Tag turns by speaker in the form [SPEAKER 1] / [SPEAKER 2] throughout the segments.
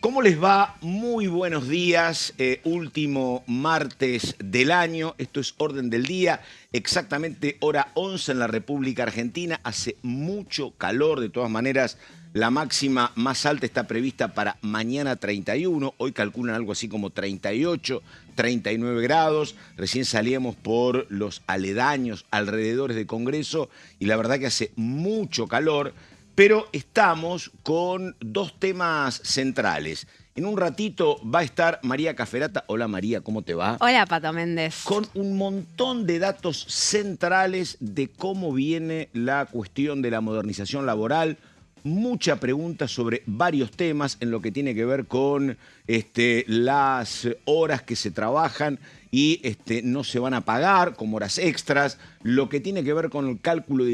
[SPEAKER 1] ¿Cómo les va? Muy buenos días. Último martes del año. Esto es Orden del Día. Exactamente hora 11 en la República Argentina. Hace mucho calor. De todas maneras, la máxima más alta está prevista para mañana 31. Hoy calculan algo así como 38, 39 grados. Recién salíamos por los aledaños, alrededores de Congreso. Y la verdad que hace mucho calor. Pero estamos con dos temas centrales. En un ratito va a estar María Cafferata. Hola María, ¿cómo te va?
[SPEAKER 2] Hola Pato Méndez.
[SPEAKER 1] Con un montón de datos centrales de cómo viene la cuestión de la modernización laboral. Mucha pregunta sobre varios temas en lo que tiene que ver con las horas que se trabajan y no se van a pagar como horas extras, lo que tiene que ver con el cálculo de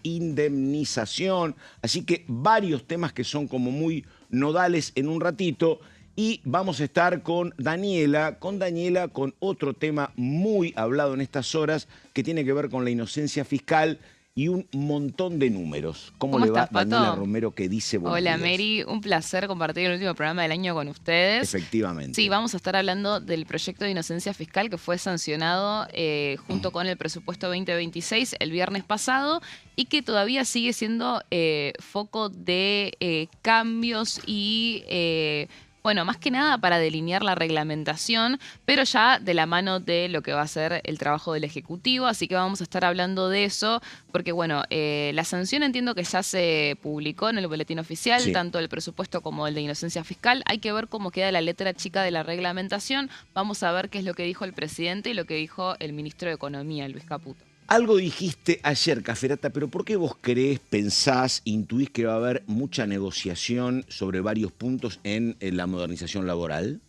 [SPEAKER 1] indemnización. Así que varios temas que son como muy nodales en un ratito. Y vamos a estar con Daniela, con otro tema muy hablado en estas horas que tiene que ver con la inocencia fiscal y un montón de números. ¿Cómo le va,
[SPEAKER 2] estás, Pato?
[SPEAKER 1] Daniela Romero, que dice buenos
[SPEAKER 2] Hola,
[SPEAKER 1] días?
[SPEAKER 2] Mary. Un placer compartir el último programa del año con ustedes.
[SPEAKER 1] Efectivamente.
[SPEAKER 2] Sí, vamos a estar hablando del proyecto de inocencia fiscal que fue sancionado junto con el presupuesto 2026 el viernes pasado y que todavía sigue siendo foco de cambios y... bueno, más que nada para delinear la reglamentación, pero ya de la mano de lo que va a ser el trabajo del Ejecutivo, así que vamos a estar hablando de eso, porque bueno, la sanción entiendo que ya se publicó en el boletín oficial,
[SPEAKER 1] Sí.
[SPEAKER 2] tanto el presupuesto como el de inocencia fiscal. Hay que ver cómo queda la letra chica de la reglamentación. Vamos a ver qué es lo que dijo el presidente y lo que dijo el ministro de Economía, Luis Caputo.
[SPEAKER 1] Algo dijiste ayer, Cafferata, pero ¿por qué vos creés, pensás, intuís que va a haber mucha negociación sobre varios puntos en la modernización laboral?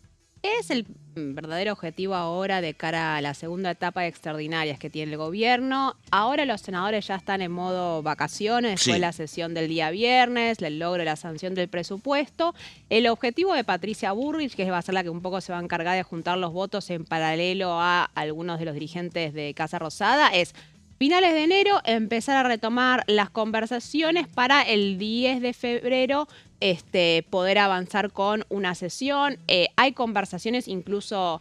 [SPEAKER 3] Es el verdadero objetivo ahora de cara a la segunda etapa de extraordinarias que tiene el gobierno. Ahora los senadores ya están en modo vacaciones, después de la sesión del día viernes, el logro de la sanción del presupuesto. El objetivo de Patricia Bullrich, que va a ser la que un poco se va a encargar de juntar los votos en paralelo a algunos de los dirigentes de Casa Rosada, es finales de enero empezar a retomar las conversaciones para el 10 de febrero poder avanzar con una sesión. Hay conversaciones incluso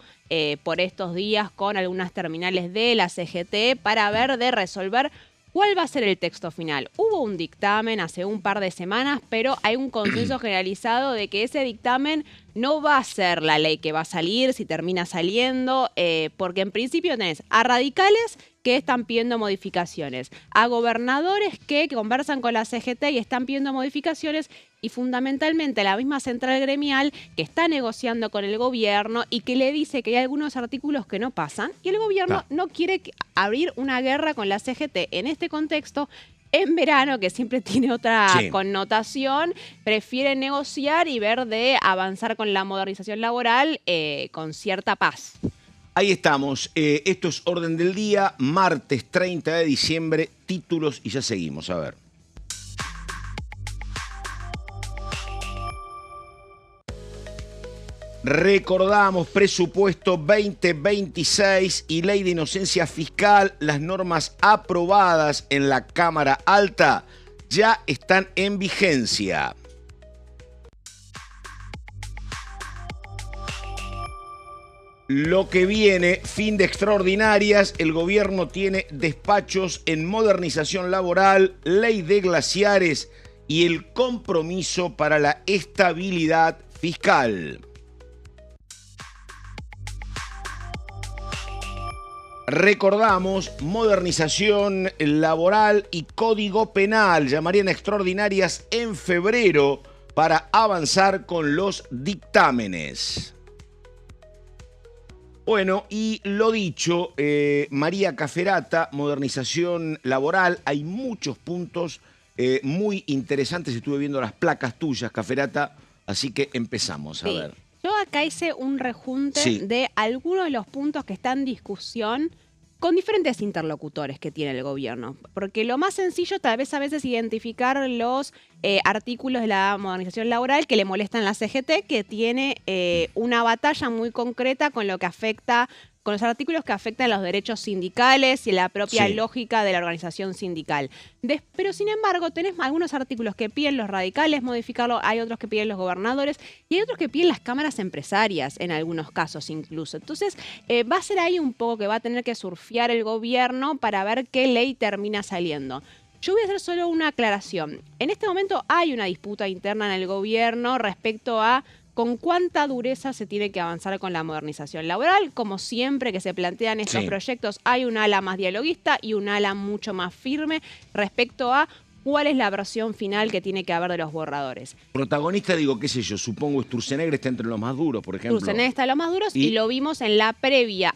[SPEAKER 3] por estos días con algunas terminales de la CGT para ver de resolver cuál va a ser el texto final. Hubo un dictamen hace un par de semanas, pero hay un consenso generalizado de que ese dictamen no va a ser la ley que va a salir, si termina saliendo, porque en principio tenés a radicales que están pidiendo modificaciones, a gobernadores que conversan con la CGT y están pidiendo modificaciones, y fundamentalmente la misma central gremial que está negociando con el gobierno y que le dice que hay algunos artículos que no pasan, y el gobierno no quiere abrir una guerra con la CGT en este contexto. En verano, que siempre tiene otra connotación, prefieren negociar y ver de avanzar con la modernización laboral con cierta paz.
[SPEAKER 1] Ahí estamos. Esto es Orden del Día, martes 30 de diciembre, títulos y ya seguimos. A ver. Recordamos presupuesto 2026 y ley de inocencia fiscal. Las normas aprobadas en la Cámara Alta ya están en vigencia. Lo que viene, fin de extraordinarias, el gobierno tiene despachos en modernización laboral, ley de glaciares y el compromiso para la estabilidad fiscal. Recordamos, modernización laboral y código penal llamarían a extraordinarias en febrero para avanzar con los dictámenes. Bueno, y lo dicho, María Cafferata, modernización laboral, hay muchos puntos muy interesantes. Estuve viendo las placas tuyas, Cafferata, así que empezamos a ver.
[SPEAKER 3] Yo acá hice un rejunte de algunos de los puntos que están en discusión con diferentes interlocutores que tiene el gobierno. Porque lo más sencillo tal vez a veces identificar los artículos de la modernización laboral que le molestan a la CGT, que tiene una batalla muy concreta con lo que afecta con los artículos que afectan los derechos sindicales y la propia lógica de la organización sindical. Pero sin embargo, tenés algunos artículos que piden los radicales modificarlo, hay otros que piden los gobernadores y hay otros que piden las cámaras empresarias, en algunos casos incluso. Entonces, va a ser ahí un poco que va a tener que surfear el gobierno para ver qué ley termina saliendo. Yo voy a hacer solo una aclaración. En este momento hay una disputa interna en el gobierno respecto a con cuánta dureza se tiene que avanzar con la modernización laboral. Como siempre que se plantean estos proyectos, hay un ala más dialoguista y un ala mucho más firme respecto a cuál es la versión final que tiene que haber de los borradores.
[SPEAKER 1] Protagonista, digo, qué sé yo, supongo Sturzenegger está entre los más duros, por ejemplo.
[SPEAKER 3] Sturzenegger está en los más duros y lo vimos en la previa.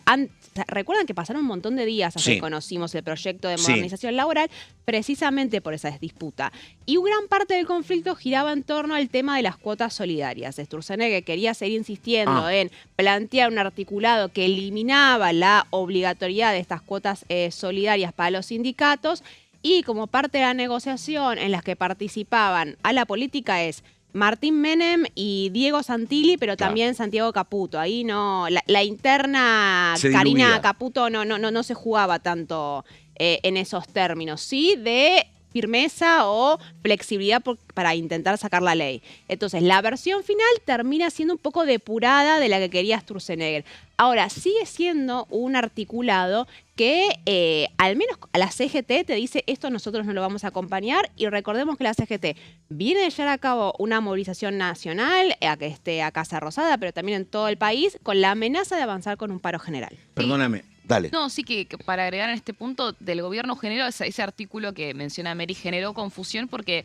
[SPEAKER 3] Recuerdan que pasaron un montón de días hasta que conocimos el proyecto de modernización laboral, precisamente por esa disputa. Y gran parte del conflicto giraba en torno al tema de las cuotas solidarias. Sturzenegger quería seguir insistiendo en plantear un articulado que eliminaba la obligatoriedad de estas cuotas solidarias para los sindicatos. Y como parte de la negociación en las que participaban a la política es Martín Menem y Diego Santilli, pero también Santiago Caputo. Ahí no, la interna Karina Caputo no se jugaba tanto en esos términos, sí de firmeza o flexibilidad para intentar sacar la ley. Entonces, la versión final termina siendo un poco depurada de la que quería Sturzenegger. Ahora, sigue siendo un articulado que al menos a la CGT te dice esto nosotros no lo vamos a acompañar y recordemos que la CGT viene de llevar a cabo una movilización nacional a Casa Rosada, pero también en todo el país, con la amenaza de avanzar con un paro general.
[SPEAKER 1] Perdóname. Dale.
[SPEAKER 2] No, sí que para agregar en este punto, del gobierno generó ese artículo que menciona Mary, generó confusión porque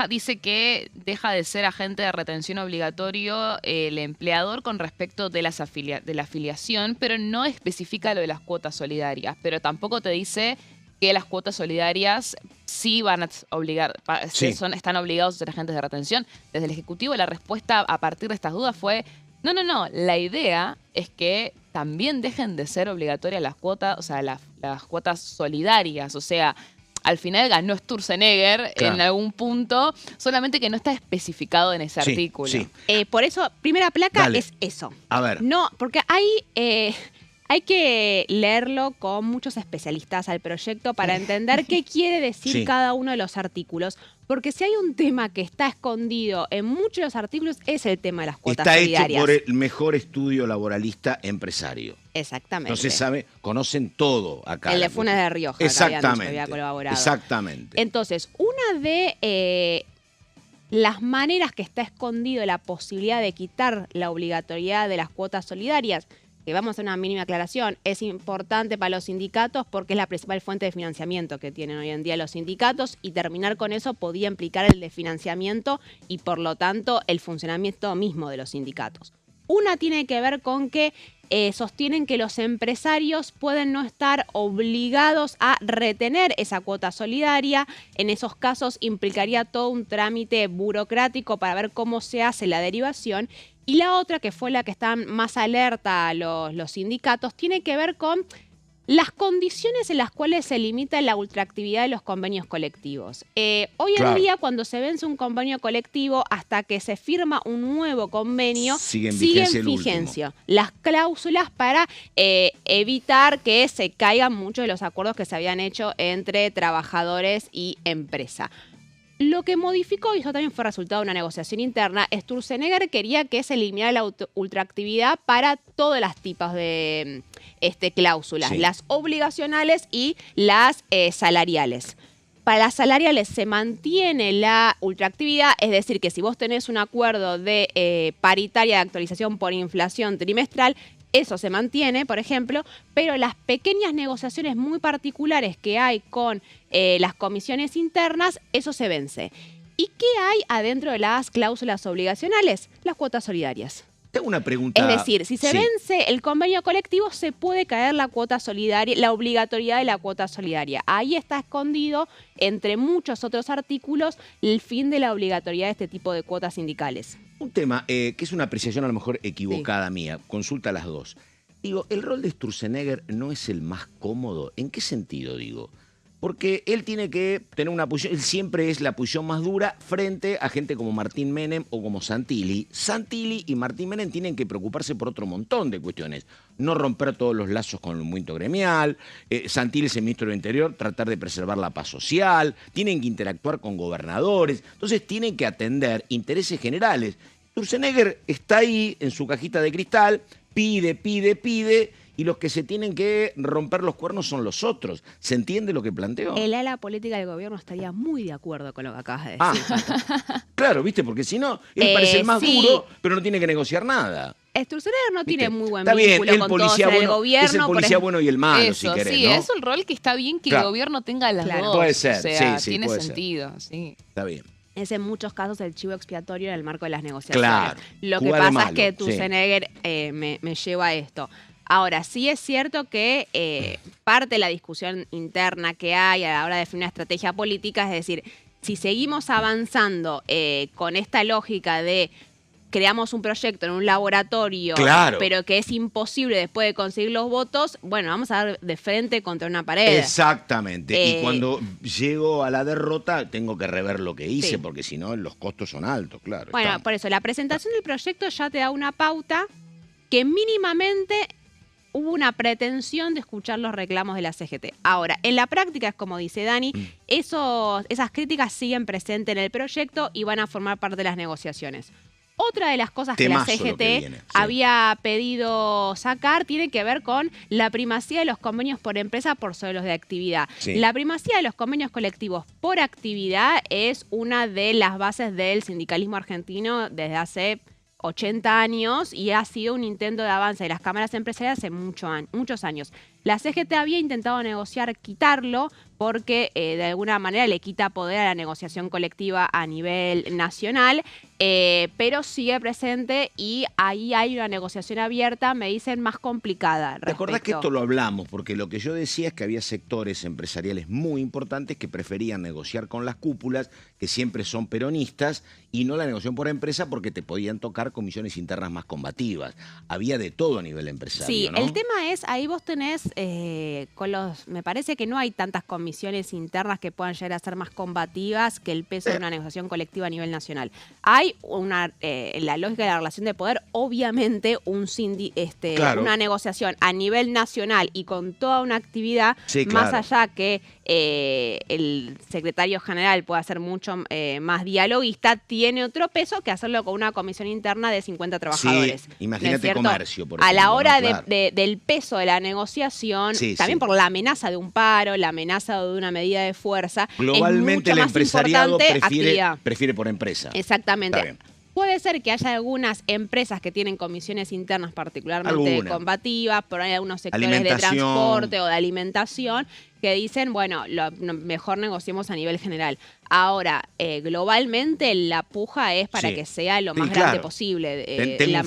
[SPEAKER 2] dice que deja de ser agente de retención obligatorio el empleador con respecto de la afiliación, pero no especifica lo de las cuotas solidarias, pero tampoco te dice que las cuotas solidarias sí van a obligar, están obligados a ser agentes de retención. Desde el Ejecutivo la respuesta a partir de estas dudas fue no, la idea es que también dejen de ser obligatorias las cuotas, o sea, las cuotas solidarias, o sea, al final ganó Sturzenegger en algún punto, solamente que no está especificado en ese artículo.
[SPEAKER 1] Sí.
[SPEAKER 3] Por eso, primera placa es eso.
[SPEAKER 1] A ver.
[SPEAKER 3] No, porque hay que leerlo con muchos especialistas al proyecto para entender qué quiere decir cada uno de los artículos. Porque si hay un tema que está escondido en muchos de los artículos, es el tema de las cuotas solidarias.
[SPEAKER 1] Está hecho por el mejor estudio laboralista empresario.
[SPEAKER 3] Exactamente.
[SPEAKER 1] Entonces, conocen todo acá.
[SPEAKER 3] El de Funes de Rioja,
[SPEAKER 1] exactamente,
[SPEAKER 3] que había colaborado.
[SPEAKER 1] Exactamente.
[SPEAKER 3] Entonces, una de las maneras que está escondido la posibilidad de quitar la obligatoriedad de las cuotas solidarias, que vamos a hacer una mínima aclaración, es importante para los sindicatos porque es la principal fuente de financiamiento que tienen hoy en día los sindicatos y terminar con eso podía implicar el desfinanciamiento y por lo tanto el funcionamiento mismo de los sindicatos. Una tiene que ver con que sostienen que los empresarios pueden no estar obligados a retener esa cuota solidaria. En esos casos implicaría todo un trámite burocrático para ver cómo se hace la derivación. Y la otra, que fue la que están más alerta a los sindicatos, tiene que ver con las condiciones en las cuales se limita la ultraactividad de los convenios colectivos. Hoy en día, cuando se vence un convenio colectivo, hasta que se firma un nuevo convenio, siguen en vigencia las cláusulas para evitar que se caigan muchos de los acuerdos que se habían hecho entre trabajadores y empresa. Lo que modificó, y eso también fue resultado de una negociación interna, Sturzenegger quería que se eliminara la ultraactividad para todas las tipos de cláusulas, las obligacionales y las salariales. Para las salariales se mantiene la ultraactividad, es decir, que si vos tenés un acuerdo de paritaria de actualización por inflación trimestral, eso se mantiene, por ejemplo, pero las pequeñas negociaciones muy particulares que hay con las comisiones internas, eso se vence. ¿Y qué hay adentro de las cláusulas obligacionales? Las cuotas solidarias.
[SPEAKER 1] Tengo una pregunta.
[SPEAKER 3] Es decir, si se vence el convenio colectivo, se puede caer la cuota solidaria, la obligatoriedad de la cuota solidaria. Ahí está escondido, entre muchos otros artículos, el fin de la obligatoriedad de este tipo de cuotas sindicales.
[SPEAKER 1] Un tema que es una apreciación a lo mejor equivocada mía, consulta a las dos. Digo, ¿el rol de Sturzenegger no es el más cómodo? ¿En qué sentido, digo? porque él tiene que tener una posición, él siempre es la posición más dura frente a gente como Martín Menem o como Santilli. Santilli y Martín Menem tienen que preocuparse por otro montón de cuestiones. No romper todos los lazos con el movimiento gremial, Santilli es el ministro del Interior, tratar de preservar la paz social, tienen que interactuar con gobernadores, entonces tienen que atender intereses generales. Sturzenegger está ahí en su cajita de cristal, pide, y los que se tienen que romper los cuernos son los otros. ¿Se entiende lo que planteo?
[SPEAKER 3] El ala política del gobierno estaría muy de acuerdo con lo que acabas de decir.
[SPEAKER 1] Claro, ¿viste? Porque si no, él parece el más duro, pero no tiene que negociar nada.
[SPEAKER 3] Sturzenegger no tiene muy buen
[SPEAKER 1] está
[SPEAKER 3] vínculo
[SPEAKER 1] bien,
[SPEAKER 3] con todos en el gobierno.
[SPEAKER 1] Es el policía bueno y el malo,
[SPEAKER 2] eso,
[SPEAKER 1] si querés,
[SPEAKER 2] sí,
[SPEAKER 1] ¿no?
[SPEAKER 2] es un rol que está bien que el gobierno tenga las dos.
[SPEAKER 1] Puede ser,
[SPEAKER 2] o sea,
[SPEAKER 1] sí,
[SPEAKER 2] tiene
[SPEAKER 1] puede
[SPEAKER 2] sentido, sí.
[SPEAKER 1] Está bien.
[SPEAKER 3] Es en muchos casos el chivo expiatorio en el marco de las negociaciones.
[SPEAKER 1] Claro.
[SPEAKER 3] Lo que pasa es que Sturzenegger me lleva a esto. Ahora, sí es cierto que parte de la discusión interna que hay a la hora de definir una estrategia política, es decir, si seguimos avanzando con esta lógica de creamos un proyecto en un laboratorio, pero que es imposible después de conseguir los votos, bueno, vamos a dar de frente contra una pared.
[SPEAKER 1] Exactamente. Y cuando llego a la derrota, tengo que rever lo que hice, porque si no, los costos son altos, claro.
[SPEAKER 3] Bueno, por eso, la presentación del proyecto ya te da una pauta que mínimamente hubo una pretensión de escuchar los reclamos de la CGT. Ahora, en la práctica, es como dice Dani, esas críticas siguen presentes en el proyecto y van a formar parte de las negociaciones. Otra de las cosas que la CGT había pedido sacar tiene que ver con la primacía de los convenios por empresa por sobre los de actividad. La primacía de los convenios colectivos por actividad es una de las bases del sindicalismo argentino desde hace 80 años y ha sido un intento de avance de las cámaras empresariales hace muchos años. La CGT había intentado negociar quitarlo porque de alguna manera le quita poder a la negociación colectiva a nivel nacional, pero sigue presente y ahí hay una negociación abierta, me dicen, más complicada.
[SPEAKER 1] ¿Te acordás que esto lo hablamos? Porque lo que yo decía es que había sectores empresariales muy importantes que preferían negociar con las cúpulas, que siempre son peronistas, y no la negociación por empresa porque te podían tocar comisiones internas más combativas. Había de todo a nivel empresario,
[SPEAKER 3] Sí,
[SPEAKER 1] ¿no?
[SPEAKER 3] el tema es, ahí vos tenés, me parece que no hay tantas comisiones internas que puedan llegar a ser más combativas que el peso de una negociación colectiva a nivel nacional. Hay en la lógica de la relación de poder, obviamente, una negociación a nivel nacional y con toda una actividad, más allá que el secretario general pueda ser mucho más dialoguista, tiene otro peso que hacerlo con una comisión interna de 50 trabajadores.
[SPEAKER 1] Sí, imagínate
[SPEAKER 3] ¿no es
[SPEAKER 1] comercio, por ejemplo.
[SPEAKER 3] A la hora
[SPEAKER 1] ¿no?
[SPEAKER 3] del peso de la negociación, también por la amenaza de un paro, la amenaza de una medida de fuerza,
[SPEAKER 1] globalmente
[SPEAKER 3] es mucho
[SPEAKER 1] el empresariado
[SPEAKER 3] más
[SPEAKER 1] prefiere por empresa.
[SPEAKER 3] Exactamente. Puede ser que haya algunas empresas que tienen comisiones internas particularmente combativas, pero hay algunos sectores de transporte o de alimentación que dicen, bueno, mejor negociemos a nivel general. Ahora, globalmente la puja es para que sea lo más grande posible.
[SPEAKER 1] Tengo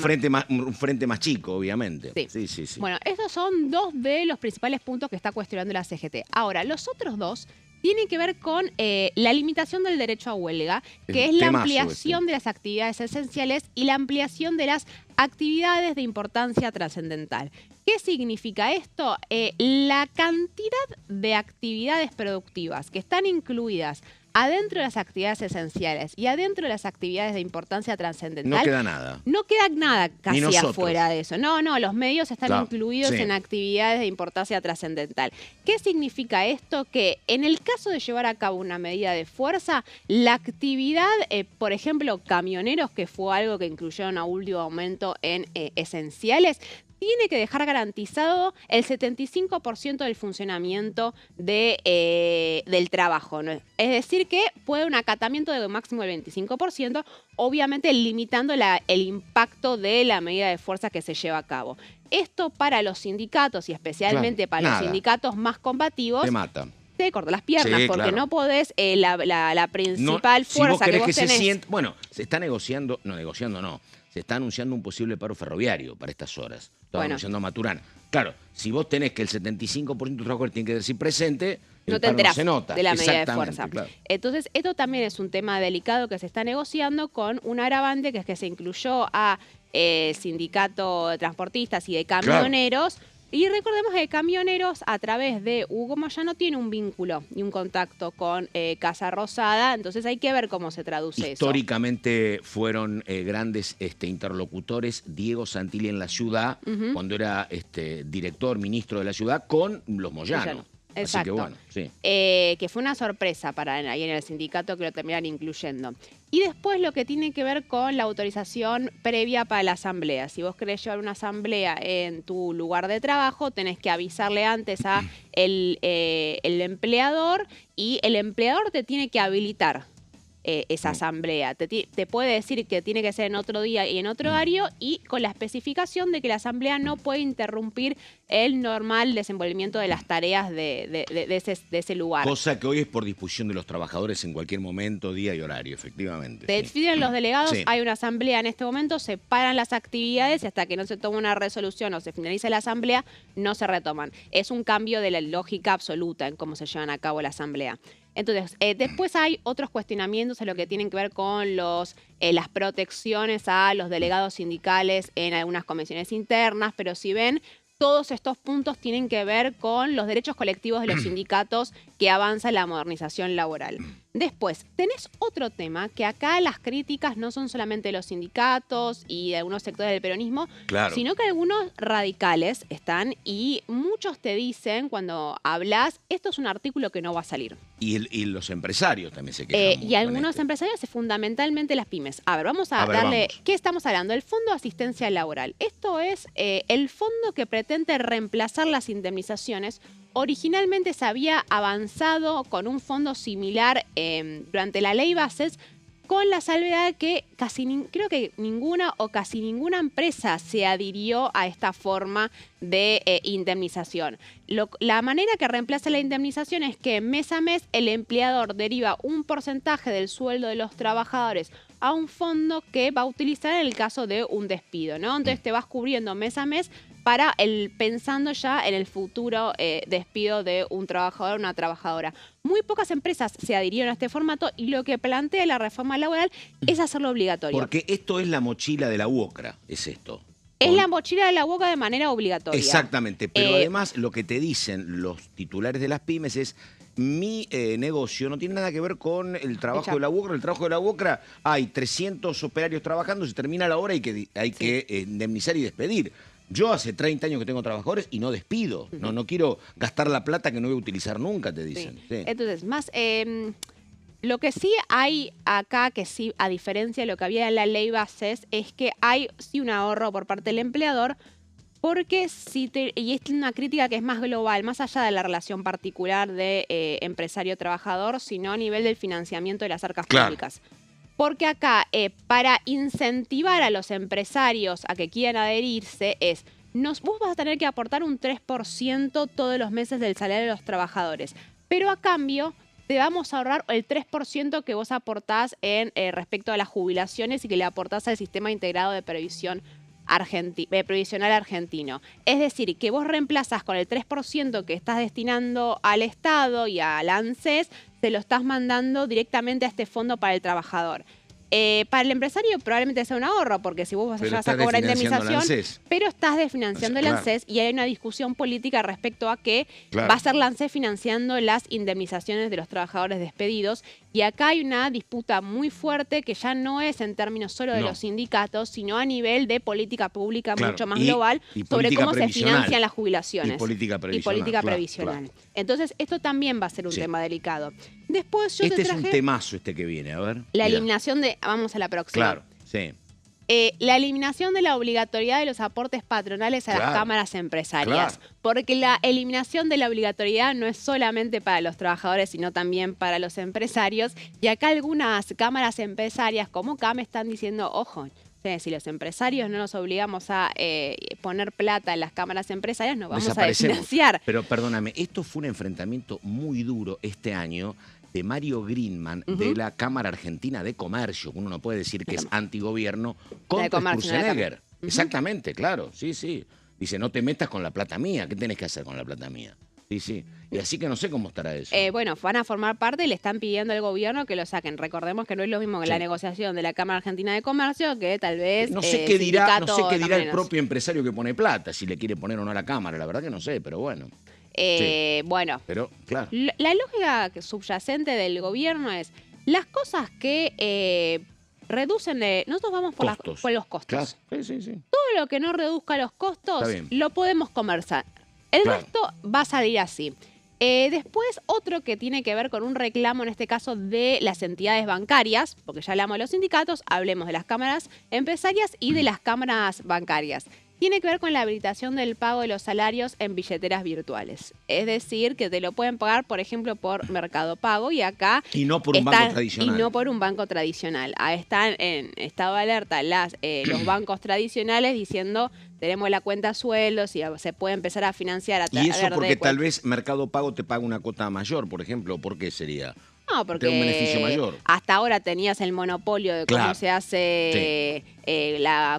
[SPEAKER 1] un frente más chico, obviamente. Sí.
[SPEAKER 3] Bueno, esos son dos de los principales puntos que está cuestionando la CGT. Ahora, los otros dos tiene que ver con la limitación del derecho a huelga, que es la ampliación de las actividades esenciales y la ampliación de las actividades de importancia trascendental. ¿Qué significa esto? La cantidad de actividades productivas que están incluidas adentro de las actividades esenciales y adentro de las actividades de importancia trascendental.
[SPEAKER 1] No queda nada.
[SPEAKER 3] No queda nada casi afuera de eso. No, los medios están incluidos en actividades de importancia trascendental. ¿Qué significa esto? Que en el caso de llevar a cabo una medida de fuerza, la actividad, por ejemplo, camioneros, que fue algo que incluyeron a último momento en esenciales, tiene que dejar garantizado el 75% del funcionamiento del trabajo, ¿no? Es decir, que puede un acatamiento de máximo del 25%, obviamente limitando el impacto de la medida de fuerza que se lleva a cabo. Esto para los sindicatos y especialmente para los sindicatos más combativos
[SPEAKER 1] te mata.
[SPEAKER 3] Te corta las piernas porque no podés, la principal fuerza que vos tenés.
[SPEAKER 1] Se está negociando, se está anunciando un posible paro ferroviario para estas horas. Estaba anunciando a Maturana. Claro, si vos tenés que el 75% de tus trabajadores tiene que decir presente,
[SPEAKER 3] no te enterás de la medida de fuerza.
[SPEAKER 1] Claro.
[SPEAKER 3] Entonces, esto también es un tema delicado que se está negociando con un agravante, que es que se incluyó a sindicato de transportistas y de camioneros, Y recordemos que Camioneros, a través de Hugo Moyano, tiene un vínculo y un contacto con Casa Rosada, entonces hay que ver cómo se traduce eso.
[SPEAKER 1] Históricamente fueron grandes interlocutores Diego Santilli en la ciudad, cuando era director, ministro de la ciudad, con los Moyano.
[SPEAKER 3] Exacto.
[SPEAKER 1] Así que bueno, sí.
[SPEAKER 3] Que fue una sorpresa para ahí en el sindicato que lo terminaron incluyendo. Y después lo que tiene que ver con la autorización previa para la asamblea. Si vos querés llevar una asamblea en tu lugar de trabajo, tenés que avisarle antes a el empleador, y el empleador te tiene que habilitar esa asamblea. Te puede decir que tiene que ser en otro día y en otro horario, y con la especificación de que la asamblea no puede interrumpir el normal desenvolvimiento de las tareas de ese lugar.
[SPEAKER 1] Cosa que hoy es por disposición de los trabajadores en cualquier momento, día y horario, efectivamente.
[SPEAKER 3] Deciden los delegados,
[SPEAKER 1] Sí.
[SPEAKER 3] hay una asamblea en este momento, se paran las actividades y hasta que no se toma una resolución o se finalice la asamblea, no se retoman. Es un cambio de la lógica absoluta en cómo se llevan a cabo la asamblea. Entonces, después hay otros cuestionamientos a lo que tienen que ver con las protecciones a los delegados sindicales en algunas comisiones internas, pero si ven, todos estos puntos tienen que ver con los derechos colectivos de los sindicatos que avanza la modernización laboral. Después, tenés otro tema, que acá las críticas no son solamente de los sindicatos y de algunos sectores del peronismo,
[SPEAKER 1] Claro.
[SPEAKER 3] sino que algunos radicales están, y muchos te dicen cuando hablas, esto es un artículo que no va a salir.
[SPEAKER 1] Y los empresarios también se quejan mucho
[SPEAKER 3] Y algunos
[SPEAKER 1] con
[SPEAKER 3] empresarios, fundamentalmente las pymes. A ver, vamos a
[SPEAKER 1] ver,
[SPEAKER 3] darle...
[SPEAKER 1] vamos.
[SPEAKER 3] ¿Qué estamos hablando? El Fondo de Asistencia Laboral. Esto es el fondo que pretende reemplazar las indemnizaciones. Originalmente se había avanzado con un fondo similar durante la ley Bases, con la salvedad de que creo que ninguna o casi ninguna empresa se adhirió a esta forma de indemnización. La manera que reemplaza la indemnización es que mes a mes el empleador deriva un porcentaje del sueldo de los trabajadores a un fondo que va a utilizar en el caso de un despido, ¿no? Entonces te vas cubriendo mes a mes para pensando ya en el futuro despido de un trabajador o una trabajadora. Muy pocas empresas se adhirieron a este formato, y lo que plantea la reforma laboral es hacerlo obligatorio.
[SPEAKER 1] Porque esto es la mochila de la UOCRA, es esto.
[SPEAKER 3] Es la mochila de la boca de manera obligatoria.
[SPEAKER 1] Exactamente, pero además lo que te dicen los titulares de las pymes es: mi negocio no tiene nada que ver con el trabajo de la UOCRA. El trabajo de la UOCRA, hay 300 operarios trabajando, se termina la hora y hay que indemnizar y despedir. Yo hace 30 años que tengo trabajadores y no despido. No quiero gastar la plata que no voy a utilizar nunca, te dicen. Sí.
[SPEAKER 3] Entonces, más... lo que sí hay acá, que sí, a diferencia de lo que había en la ley Bases, es que hay sí un ahorro por parte del empleador, porque y esta es una crítica que es más global, más allá de la relación particular de empresario-trabajador, sino a nivel del financiamiento de las arcas públicas. Porque acá, para incentivar a los empresarios a que quieran adherirse, vos vas a tener que aportar un 3% todos los meses del salario de los trabajadores, pero a cambio te vamos a ahorrar el 3% que vos aportás respecto a las jubilaciones y que le aportás al sistema integrado de previsión previsional argentino. Es decir, que vos reemplazás con el 3% que estás destinando al Estado y al ANSES, te lo estás mandando directamente a este fondo para el trabajador. Para el empresario probablemente sea un ahorro, porque si vos vas a cobrar indemnización, pero estás desfinanciando el ANSES, y hay una discusión política respecto a que va a ser la ANSES financiando las indemnizaciones de los trabajadores despedidos. Y acá hay una disputa muy fuerte que ya no es en términos solo de los sindicatos, sino a nivel de política pública mucho más global, sobre cómo se financian las jubilaciones.
[SPEAKER 1] Y política previsional.
[SPEAKER 3] Entonces, esto también va a ser un tema delicado. Después yo te traje...
[SPEAKER 1] es un temazo que viene, a ver.
[SPEAKER 3] La eliminación de... Vamos a la próxima.
[SPEAKER 1] Claro, sí.
[SPEAKER 3] La eliminación de la obligatoriedad de los aportes patronales a las cámaras empresarias. Porque la eliminación de la obligatoriedad no es solamente para los trabajadores, sino también para los empresarios. Y acá algunas cámaras empresarias como CAM están diciendo, ojo, si los empresarios no nos obligamos a poner plata en las cámaras empresarias, nos vamos a desfinanciar.
[SPEAKER 1] Pero perdóname, esto fue un enfrentamiento muy duro este año de Mario Greenman, de la Cámara Argentina de Comercio, uno no puede decir que es antigobierno, contra Sturzenegger. Exactamente, claro, sí. Dice, no te metas con la plata mía, ¿qué tenés que hacer con la plata mía? Sí, sí. Y así que no sé cómo estará eso.
[SPEAKER 3] Bueno, van a formar parte y le están pidiendo al gobierno que lo saquen. Recordemos que no es lo mismo que la
[SPEAKER 1] Sí.
[SPEAKER 3] negociación de la Cámara Argentina de Comercio, que tal vez
[SPEAKER 1] No sé qué dirá, no sé qué dirá el
[SPEAKER 3] menos.
[SPEAKER 1] propio empresario que pone plata, si le quiere poner o no a la Cámara. La verdad que no sé, pero bueno. Sí.
[SPEAKER 3] Bueno,
[SPEAKER 1] Pero, claro.
[SPEAKER 3] la lógica subyacente del gobierno es las cosas que reducen nosotros vamos por,
[SPEAKER 1] Costos.
[SPEAKER 3] por los costos.
[SPEAKER 1] Claro. Sí, sí, sí.
[SPEAKER 3] Todo lo que no reduzca los costos
[SPEAKER 1] Está bien.
[SPEAKER 3] lo podemos conversar. El
[SPEAKER 1] Claro.
[SPEAKER 3] resto va a salir así. Después, otro que tiene que ver con un reclamo, en este caso, de las entidades bancarias, porque ya hablamos de los sindicatos, hablemos de las cámaras empresarias y de las cámaras bancarias. Tiene que ver con la habilitación del pago de los salarios en billeteras virtuales. Es decir, que te lo pueden pagar, por ejemplo, por Mercado Pago y acá...
[SPEAKER 1] Y no por un banco tradicional.
[SPEAKER 3] Y no por un banco tradicional. Están en estado de alerta los bancos tradicionales diciendo tenemos la cuenta sueldos y se puede empezar a financiar a través
[SPEAKER 1] Y eso
[SPEAKER 3] de
[SPEAKER 1] porque tal vez Mercado Pago te paga una cuota mayor, por ejemplo. ¿Por qué sería?
[SPEAKER 3] No, porque
[SPEAKER 1] un beneficio mayor.
[SPEAKER 3] hasta ahora tenías el monopolio de cómo
[SPEAKER 1] Claro.
[SPEAKER 3] se hace,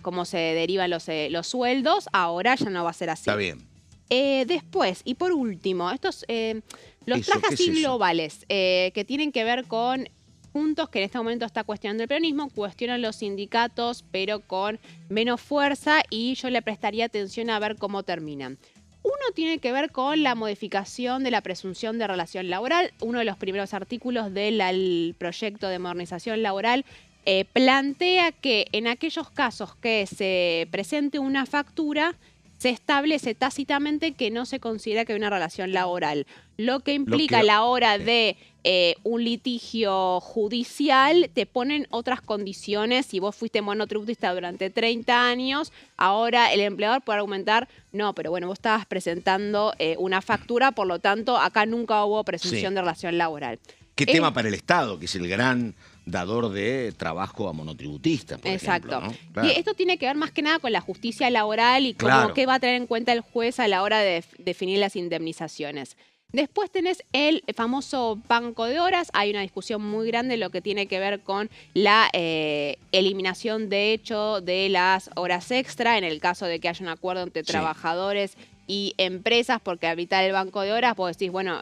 [SPEAKER 3] cómo se derivan los sueldos, ahora ya no va a ser así.
[SPEAKER 1] Está bien.
[SPEAKER 3] Después, y por último, estos los
[SPEAKER 1] Eso,
[SPEAKER 3] trajes
[SPEAKER 1] ¿qué es eso?
[SPEAKER 3] globales que tienen que ver con puntos que en este momento está cuestionando el peronismo, cuestionan los sindicatos, pero con menos fuerza, y yo le prestaría atención a ver cómo terminan. Uno tiene que ver con la modificación de la presunción de relación laboral. Uno de los primeros artículos del proyecto de modernización laboral plantea que en aquellos casos que se presente una factura, se establece tácitamente que no se considera que hay una relación laboral, lo que implica a la hora de un litigio judicial, te ponen otras condiciones. Si vos fuiste monotributista durante 30 años, ahora el empleador puede argumentar, no, pero bueno, vos estabas presentando una factura, por lo tanto, acá nunca hubo presunción de relación laboral.
[SPEAKER 1] ¿Qué tema para el Estado, que es el gran dador de trabajo a monotributistas, por
[SPEAKER 3] Exacto.
[SPEAKER 1] ejemplo, ¿no? Claro.
[SPEAKER 3] Y esto tiene que ver más que nada con la justicia laboral y cómo
[SPEAKER 1] Claro.
[SPEAKER 3] qué va a tener en cuenta el juez a la hora de definir las indemnizaciones. Después tenés el famoso banco de horas. Hay una discusión muy grande en lo que tiene que ver con la eliminación, de hecho, de las horas extra en el caso de que haya un acuerdo entre trabajadores y empresas, porque habitar el banco de horas, vos decís, bueno,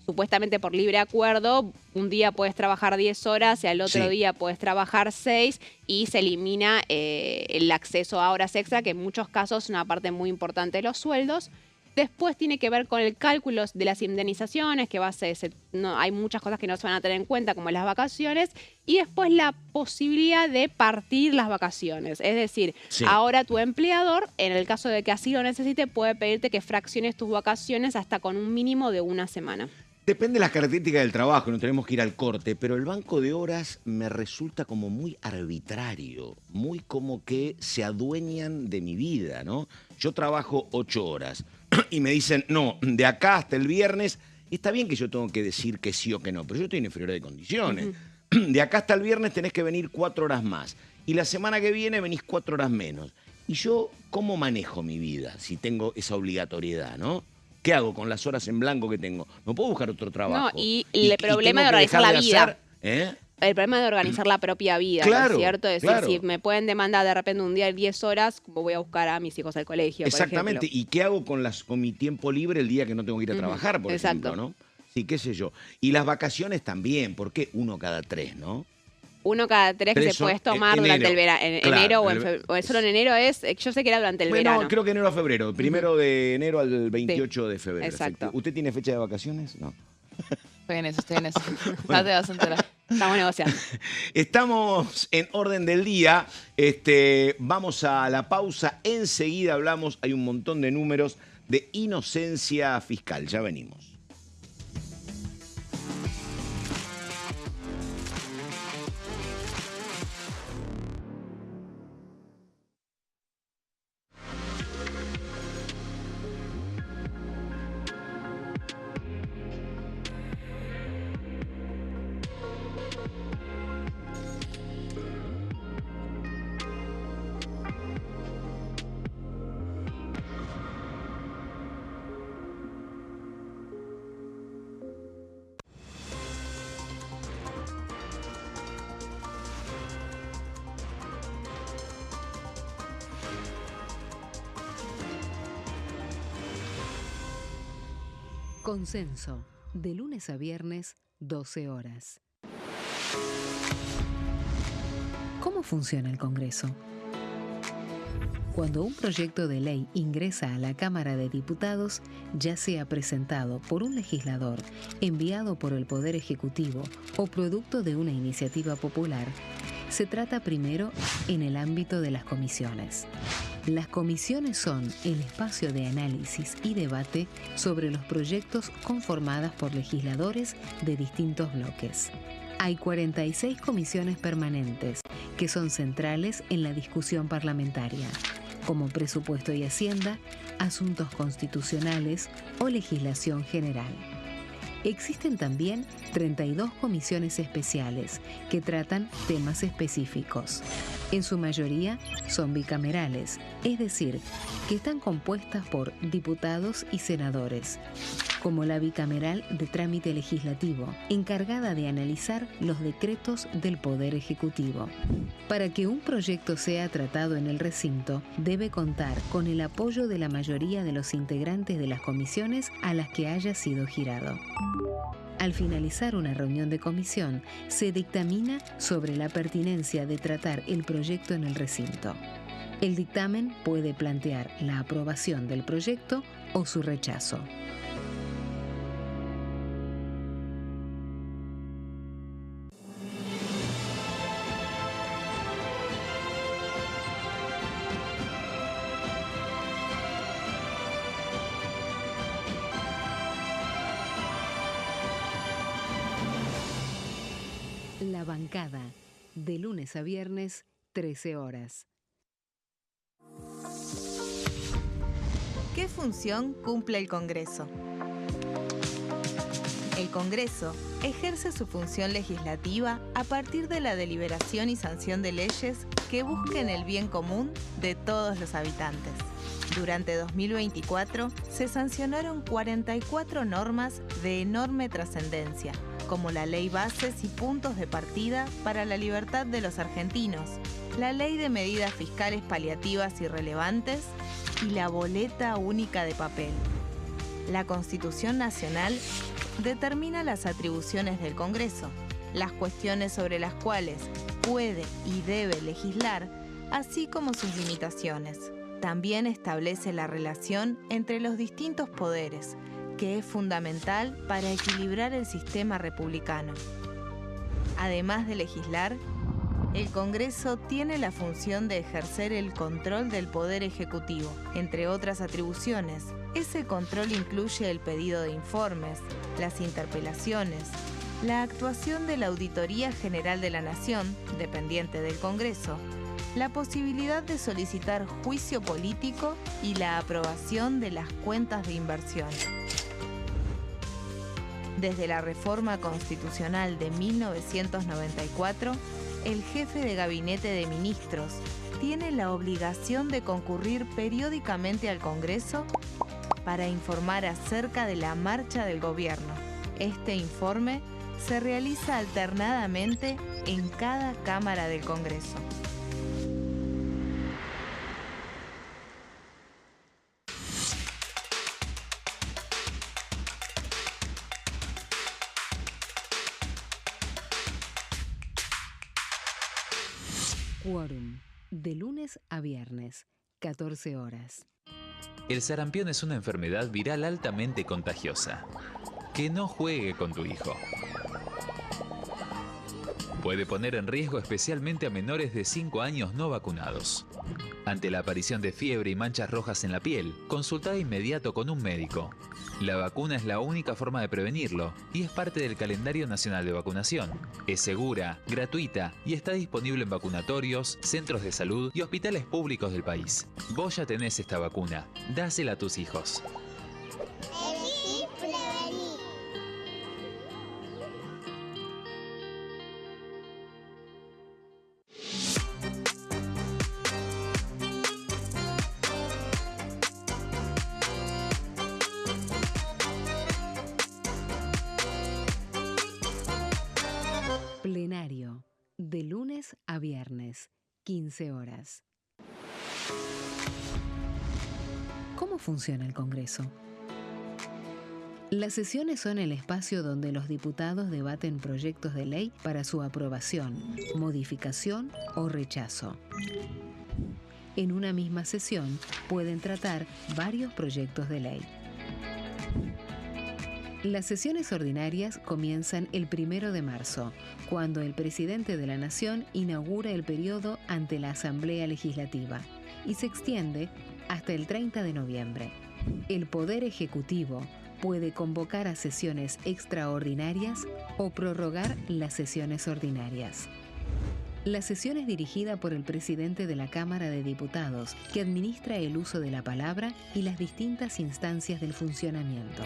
[SPEAKER 3] supuestamente por libre acuerdo, un día puedes trabajar 10 horas y al otro día puedes trabajar 6 y se elimina el acceso a horas extra, que en muchos casos es una parte muy importante de los sueldos. Después tiene que ver con el cálculo de las indemnizaciones, que hay muchas cosas que no se van a tener en cuenta, como las vacaciones, y después la posibilidad de partir las vacaciones. Es decir, ahora tu empleador, en el caso de que así lo necesite, puede pedirte que fracciones tus vacaciones hasta con un mínimo de una semana.
[SPEAKER 1] Depende de las características del trabajo, no tenemos que ir al corte, pero el banco de horas me resulta como muy arbitrario, muy como que se adueñan de mi vida, ¿no? Yo trabajo 8 horas y me dicen, no, de acá hasta el viernes, está bien que yo tengo que decir que sí o que no, pero yo estoy en inferioridad de condiciones. De acá hasta el viernes tenés que venir 4 horas más y la semana que viene venís 4 horas menos. Y yo, ¿cómo manejo mi vida si tengo esa obligatoriedad, no? ¿Qué hago con las horas en blanco que tengo? No puedo buscar otro trabajo.
[SPEAKER 3] No, y el problema de organizar la vida. El problema de organizar la propia vida, ¿no es cierto? Es decir, si me pueden demandar de repente un día 10 horas, como voy a buscar a mis hijos al colegio,
[SPEAKER 1] exactamente.
[SPEAKER 3] por ejemplo.
[SPEAKER 1] ¿Y qué hago con mi tiempo libre el día que no tengo que ir a trabajar, por ejemplo, ¿no? Sí, qué sé yo. Y las vacaciones también, ¿por qué 1 cada 3, no?
[SPEAKER 3] 1 cada 3 que se puedes tomar durante el verano. Enero o en febrero. O solo en enero yo sé que era durante el verano.
[SPEAKER 1] No, creo que enero a febrero. Primero de enero al 28 de febrero.
[SPEAKER 3] Exacto.
[SPEAKER 1] ¿Usted tiene fecha de vacaciones? No.
[SPEAKER 2] Estoy en eso, estoy en eso. Ya te vas a enterar.
[SPEAKER 3] Estamos negociando.
[SPEAKER 1] Estamos en orden del día. Vamos a la pausa. Enseguida hablamos. Hay un montón de números de inocencia fiscal. Ya venimos.
[SPEAKER 4] Consenso, de lunes a viernes, 12 horas. ¿Cómo funciona el Congreso? Cuando un proyecto de ley ingresa a la Cámara de Diputados, ya sea presentado por un legislador, enviado por el Poder Ejecutivo o producto de una iniciativa popular, se trata primero en el ámbito de las comisiones. Las comisiones son el espacio de análisis y debate sobre los proyectos conformadas por legisladores de distintos bloques. Hay 46 comisiones permanentes que son centrales en la discusión parlamentaria, como Presupuesto y Hacienda, Asuntos Constitucionales o Legislación General. Existen también 32 comisiones especiales que tratan temas específicos. En su mayoría son bicamerales, es decir, que están compuestas por diputados y senadores, como la bicameral de trámite legislativo, encargada de analizar los decretos del Poder Ejecutivo. Para que un proyecto sea tratado en el recinto, debe contar con el apoyo de la mayoría de los integrantes de las comisiones a las que haya sido girado. Al finalizar una reunión de comisión, se dictamina sobre la pertinencia de tratar el proyecto en el recinto. El dictamen puede plantear la aprobación del proyecto o su rechazo. La bancada, de lunes a viernes, 13 horas.
[SPEAKER 5] ¿Qué función cumple el Congreso? El Congreso ejerce su función legislativa a partir de la deliberación y sanción de leyes que busquen el bien común de todos los habitantes. Durante 2024 se sancionaron 44 normas de enorme trascendencia, como la Ley Bases y Puntos de Partida para la Libertad de los Argentinos, la Ley de Medidas Fiscales Paliativas y Relevantes y la Boleta Única de Papel. La Constitución Nacional determina las atribuciones del Congreso, las cuestiones sobre las cuales puede y debe legislar, así como sus limitaciones. También establece la relación entre los distintos poderes, que es fundamental para equilibrar el sistema republicano. Además de legislar, el Congreso tiene la función de ejercer el control del Poder Ejecutivo. Entre otras atribuciones, ese control incluye el pedido de informes, las interpelaciones, la actuación de la Auditoría General de la Nación, dependiente del Congreso, la posibilidad de solicitar juicio político y la aprobación de las cuentas de inversión. Desde la reforma constitucional de 1994, el jefe de gabinete de ministros tiene la obligación de concurrir periódicamente al Congreso para informar acerca de la marcha del gobierno. Este informe se realiza alternadamente en cada Cámara del Congreso.
[SPEAKER 4] Quórum, de lunes a viernes, 14 horas.
[SPEAKER 6] El sarampión es una enfermedad viral altamente contagiosa. Que no juegue con tu hijo. Puede poner en riesgo especialmente a menores de 5 años no vacunados. Ante la aparición de fiebre y manchas rojas en la piel, consulta de inmediato con un médico. La vacuna es la única forma de prevenirlo y es parte del calendario nacional de vacunación. Es segura, gratuita y está disponible en vacunatorios, centros de salud y hospitales públicos del país. Vos ya tenés esta vacuna, dásela a tus hijos.
[SPEAKER 7] Elegí prevenir.
[SPEAKER 4] Plenario, de lunes a viernes, 15 horas. ¿Cómo funciona el Congreso? Las sesiones son el espacio donde los diputados debaten proyectos de ley para su aprobación, modificación o rechazo. En una misma sesión pueden tratar varios proyectos de ley. Las sesiones ordinarias comienzan el 1 de marzo, cuando el presidente de la Nación inaugura el periodo ante la Asamblea Legislativa y se extiende hasta el 30 de noviembre. El Poder Ejecutivo puede convocar a sesiones extraordinarias o prorrogar las sesiones ordinarias. La sesión es dirigida por el presidente de la Cámara de Diputados, que administra el uso de la palabra y las distintas instancias del funcionamiento.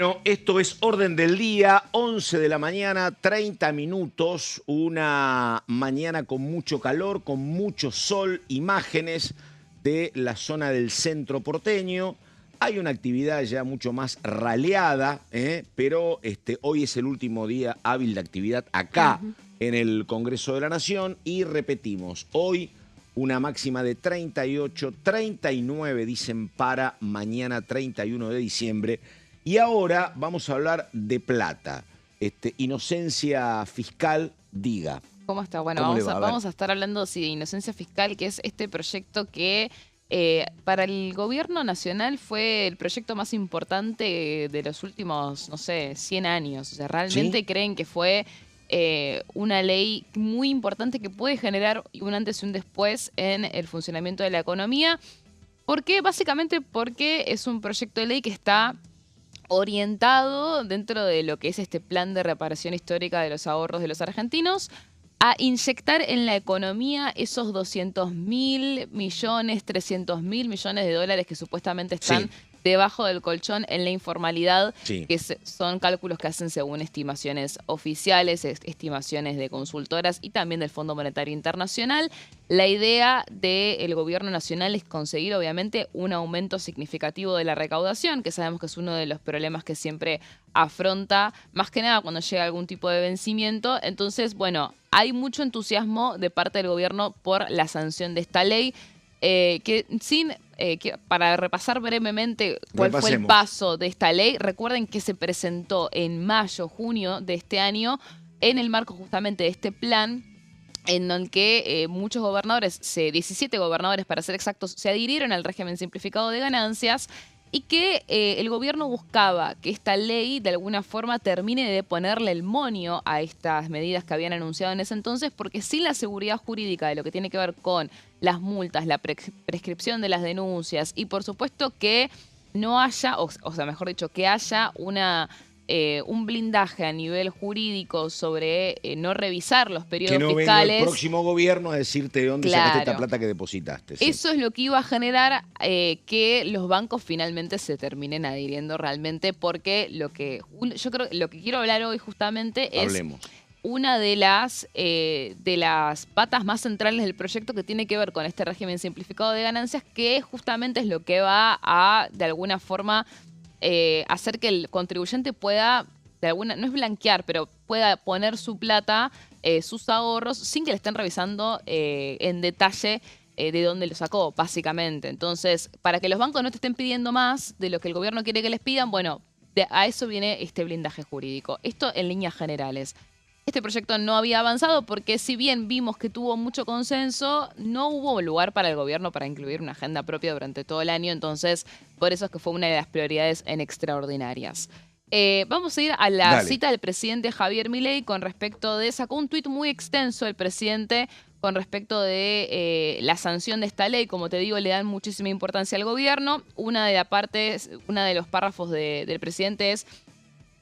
[SPEAKER 1] Bueno, esto es Orden del Día, 11 de la mañana, 30 minutos, una mañana con mucho calor, con mucho sol, imágenes de la zona del centro porteño. Hay una actividad ya mucho más raleada, pero hoy es el último día hábil de actividad acá en el Congreso de la Nación y repetimos, hoy una máxima de 38, 39 dicen para mañana 31 de diciembre. Y ahora vamos a hablar de plata. Inocencia fiscal, diga.
[SPEAKER 2] ¿Cómo está? Bueno, vamos a estar hablando de inocencia fiscal, que es este proyecto que para el gobierno nacional fue el proyecto más importante de los últimos, no sé, 100 años. O sea, realmente creen que fue una ley muy importante que puede generar un antes y un después en el funcionamiento de la economía. ¿Por qué? Básicamente porque es un proyecto de ley que está orientado dentro de lo que es este plan de reparación histórica de los ahorros de los argentinos a inyectar en la economía esos 200.000 millones, 300.000 millones de dólares que supuestamente están debajo del colchón en la informalidad, que son cálculos que hacen según estimaciones oficiales, estimaciones de consultoras y también del Fondo Monetario Internacional. La idea del gobierno nacional es conseguir, obviamente, un aumento significativo de la recaudación, que sabemos que es uno de los problemas que siempre afronta, más que nada cuando llega algún tipo de vencimiento. Entonces, bueno, hay mucho entusiasmo de parte del gobierno por la sanción de esta ley, para repasar brevemente cuál fue el paso de esta ley, recuerden que se presentó en mayo, junio de este año, en el marco justamente de este plan, en el que muchos gobernadores, 17 gobernadores para ser exactos, se adhirieron al régimen simplificado de ganancias y que el gobierno buscaba que esta ley de alguna forma termine de ponerle el moño a estas medidas que habían anunciado en ese entonces, porque sin la seguridad jurídica de lo que tiene que ver con las multas, la prescripción de las denuncias y por supuesto que no haya, o sea, mejor dicho, que haya un blindaje a nivel jurídico sobre no revisar los periodos fiscales.
[SPEAKER 1] Que no venga el próximo gobierno a decirte de dónde sacaste esta plata que depositaste.
[SPEAKER 2] Eso es lo que iba a generar que los bancos finalmente se terminen adhiriendo realmente, porque yo creo que lo que quiero hablar hoy justamente es una de las patas más centrales del proyecto que tiene que ver con este régimen simplificado de ganancias, que justamente es lo que va a, de alguna forma, hacer que el contribuyente pueda, no es blanquear, pero pueda poner su plata, sus ahorros, sin que le estén revisando en detalle de dónde lo sacó, básicamente. Entonces, para que los bancos no te estén pidiendo más de lo que el gobierno quiere que les pidan, bueno, a eso viene este blindaje jurídico. Esto en líneas generales. Este proyecto no había avanzado porque si bien vimos que tuvo mucho consenso, no hubo lugar para el gobierno para incluir una agenda propia durante todo el año. Entonces, por eso es que fue una de las prioridades en extraordinarias. Vamos a ir a la cita del presidente Javier Milei con respecto de... Sacó un tuit muy extenso el presidente con respecto de la sanción de esta ley. Como te digo, le dan muchísima importancia al gobierno. Una de los párrafos del presidente es: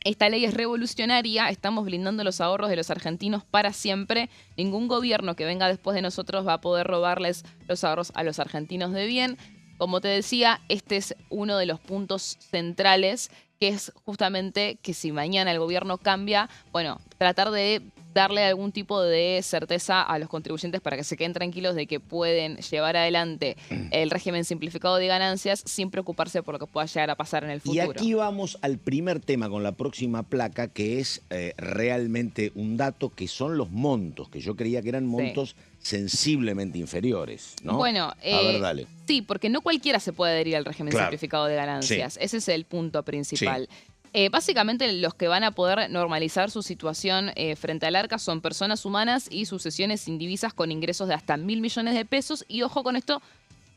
[SPEAKER 2] Esta ley es revolucionaria, estamos blindando los ahorros de los argentinos para siempre. Ningún gobierno que venga después de nosotros va a poder robarles los ahorros a los argentinos de bien. Como te decía, este es uno de los puntos centrales, que es justamente que si mañana el gobierno cambia, bueno, tratar de darle algún tipo de certeza a los contribuyentes para que se queden tranquilos de que pueden llevar adelante el régimen simplificado de ganancias sin preocuparse por lo que pueda llegar a pasar en el futuro.
[SPEAKER 1] Y aquí vamos al primer tema con la próxima placa, que es realmente un dato, que son los montos, que yo creía que eran montos sensiblemente inferiores, ¿no?
[SPEAKER 2] Bueno,
[SPEAKER 1] a ver, dale.
[SPEAKER 2] Sí, porque no cualquiera se puede adherir al régimen simplificado de ganancias.
[SPEAKER 1] Sí.
[SPEAKER 2] Ese es el punto principal.
[SPEAKER 1] Sí.
[SPEAKER 2] Básicamente los que van a poder normalizar su situación frente al arca son personas humanas y sucesiones indivisas con ingresos de hasta 1.000 millones de pesos y, ojo con esto,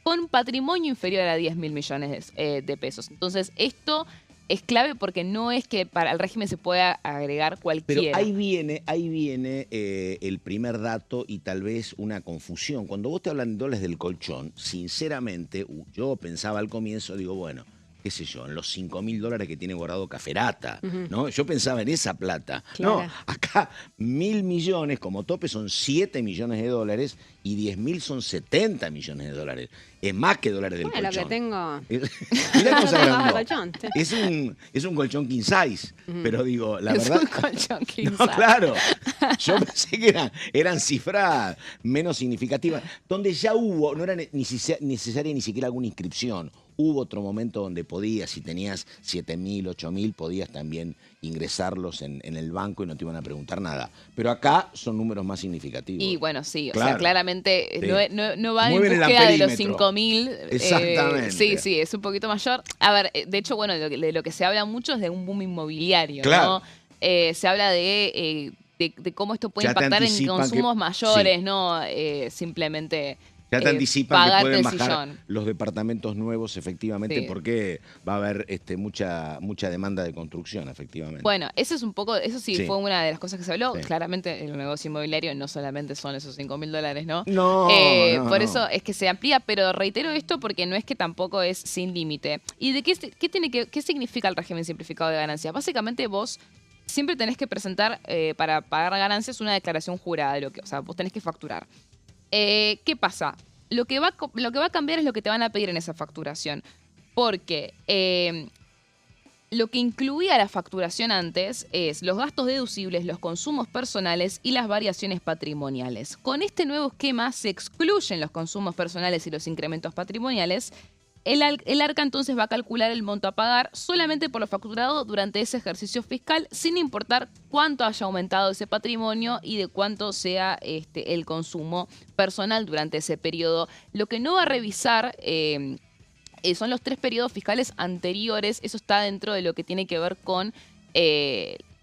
[SPEAKER 2] con patrimonio inferior a 10.000 millones de pesos. Entonces esto es clave porque no es que para el régimen se pueda agregar cualquiera.
[SPEAKER 1] Pero ahí viene el primer dato y tal vez una confusión. Cuando vos te hablan de dólares del colchón, sinceramente, yo pensaba al comienzo, digo, bueno, qué sé yo, en los $5.000 que tiene guardado Caferata, ¿no? Yo pensaba en esa plata.
[SPEAKER 3] Claro.
[SPEAKER 1] No, acá 1.000 millones como tope son 7 millones de dólares y 10.000 son 70 millones de dólares. Es más que dólares del
[SPEAKER 3] Bueno, lo
[SPEAKER 1] colchón.
[SPEAKER 3] que tengo.
[SPEAKER 1] Mirá cómo se
[SPEAKER 3] Tengo
[SPEAKER 1] agrandó.
[SPEAKER 3] colchón, sí.
[SPEAKER 1] Es un colchón king size, pero digo, la
[SPEAKER 2] es
[SPEAKER 1] verdad...
[SPEAKER 2] un colchón king
[SPEAKER 1] No,
[SPEAKER 2] size.
[SPEAKER 1] claro. Yo pensé que eran cifras menos significativas, donde ya hubo, no era necesaria ni siquiera alguna inscripción. Hubo otro momento donde podías, si tenías 7.000, 8.000, podías también ingresarlos en el banco y no te iban a preguntar nada. Pero acá son números más significativos.
[SPEAKER 2] Y bueno, sí, o
[SPEAKER 1] Claro.
[SPEAKER 2] sea, claramente
[SPEAKER 1] Sí.
[SPEAKER 2] no va en
[SPEAKER 1] Mueven el
[SPEAKER 2] búsqueda de los
[SPEAKER 1] amperímetro.
[SPEAKER 2] 5.000.
[SPEAKER 1] Exactamente.
[SPEAKER 2] Sí, es un poquito mayor. A ver, de hecho, bueno, de lo que se habla mucho es de un boom inmobiliario,
[SPEAKER 1] Claro.
[SPEAKER 2] ¿no? Se habla de cómo esto puede
[SPEAKER 1] Ya te
[SPEAKER 2] impactar en
[SPEAKER 1] anticipan
[SPEAKER 2] consumos
[SPEAKER 1] que-
[SPEAKER 2] mayores,
[SPEAKER 1] sí.
[SPEAKER 2] ¿no? Simplemente
[SPEAKER 1] Ya te anticipan que
[SPEAKER 2] pagarte
[SPEAKER 1] pueden
[SPEAKER 2] el
[SPEAKER 1] bajar
[SPEAKER 2] sillón.
[SPEAKER 1] los departamentos nuevos, efectivamente,
[SPEAKER 2] Sí.
[SPEAKER 1] porque va a haber mucha demanda de construcción, efectivamente.
[SPEAKER 2] Bueno, eso es un poco, eso sí,
[SPEAKER 1] Sí.
[SPEAKER 2] fue una de las cosas que se habló.
[SPEAKER 1] Sí.
[SPEAKER 2] Claramente el negocio inmobiliario no solamente son esos $5.000, ¿no?
[SPEAKER 1] No,
[SPEAKER 2] Por
[SPEAKER 1] no.
[SPEAKER 2] eso es que se amplía, pero reitero esto porque no es que tampoco es sin límite. ¿Y de qué significa el régimen simplificado de ganancias? Básicamente vos siempre tenés que presentar para pagar ganancias una declaración jurada de o sea, vos tenés que facturar. ¿Qué pasa? Lo que va a cambiar es lo que te van a pedir en esa facturación. Porque lo que incluía la facturación antes es los gastos deducibles, los consumos personales y las variaciones patrimoniales. Con este nuevo esquema se excluyen los consumos personales y los incrementos patrimoniales. El arca entonces va a calcular el monto a pagar solamente por lo facturado durante ese ejercicio fiscal, sin importar cuánto haya aumentado ese patrimonio y de cuánto sea el consumo personal durante ese periodo. Lo que no va a revisar son los 3 periodos fiscales anteriores. Eso está dentro de lo que tiene que ver con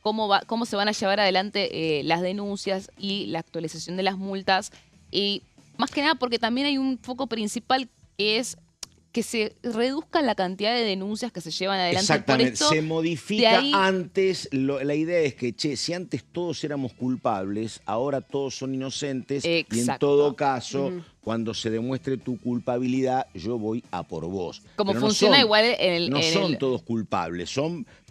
[SPEAKER 2] cómo se van a llevar adelante las denuncias y la actualización de las multas. Y más que nada porque también hay un foco principal que es que se reduzca la cantidad de denuncias que se llevan adelante.
[SPEAKER 1] Exactamente,
[SPEAKER 2] Por esto,
[SPEAKER 1] se modifica
[SPEAKER 2] de ahí-
[SPEAKER 1] antes, la idea es que, si antes todos éramos culpables, ahora todos son inocentes y en
[SPEAKER 2] Exacto.
[SPEAKER 1] todo caso, cuando se demuestre tu culpabilidad, yo voy a por vos.
[SPEAKER 2] Como
[SPEAKER 1] Pero no
[SPEAKER 2] funciona
[SPEAKER 1] son-
[SPEAKER 2] igual en
[SPEAKER 1] No
[SPEAKER 2] en
[SPEAKER 1] son
[SPEAKER 2] el...
[SPEAKER 1] todos culpables,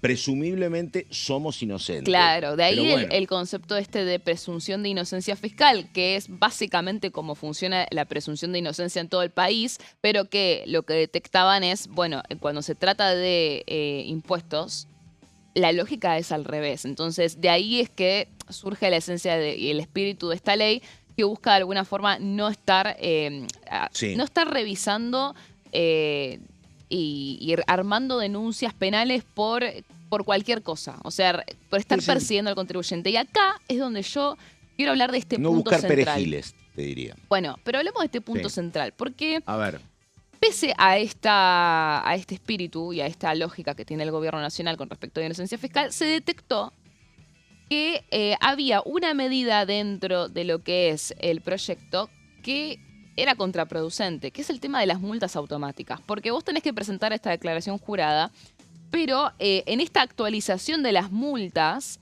[SPEAKER 1] presumiblemente somos inocentes.
[SPEAKER 2] Claro, de ahí
[SPEAKER 1] Pero bueno,
[SPEAKER 2] el concepto de presunción de inocencia fiscal, que es básicamente cómo funciona la presunción de inocencia en todo el país, pero que lo que detectaban es, bueno, cuando se trata de impuestos, la lógica es al revés. Entonces, de ahí es que surge la esencia y el espíritu de esta ley, que busca de alguna forma no estar revisando y armando denuncias penales por cualquier cosa. O sea, por estar
[SPEAKER 1] Sí.
[SPEAKER 2] persiguiendo al contribuyente. Y acá es donde yo quiero hablar de este
[SPEAKER 1] no
[SPEAKER 2] punto
[SPEAKER 1] buscar
[SPEAKER 2] central.
[SPEAKER 1] perejiles, te diría.
[SPEAKER 2] Bueno, pero hablemos de este punto
[SPEAKER 1] Sí.
[SPEAKER 2] central. Porque
[SPEAKER 1] A ver,
[SPEAKER 2] pese a este espíritu y a esta lógica que tiene el gobierno nacional con respecto a la inocencia fiscal, se detectó que había una medida dentro de lo que es el proyecto que era contraproducente, que es el tema de las multas automáticas. Porque vos tenés que presentar esta declaración jurada, pero en esta actualización de las multas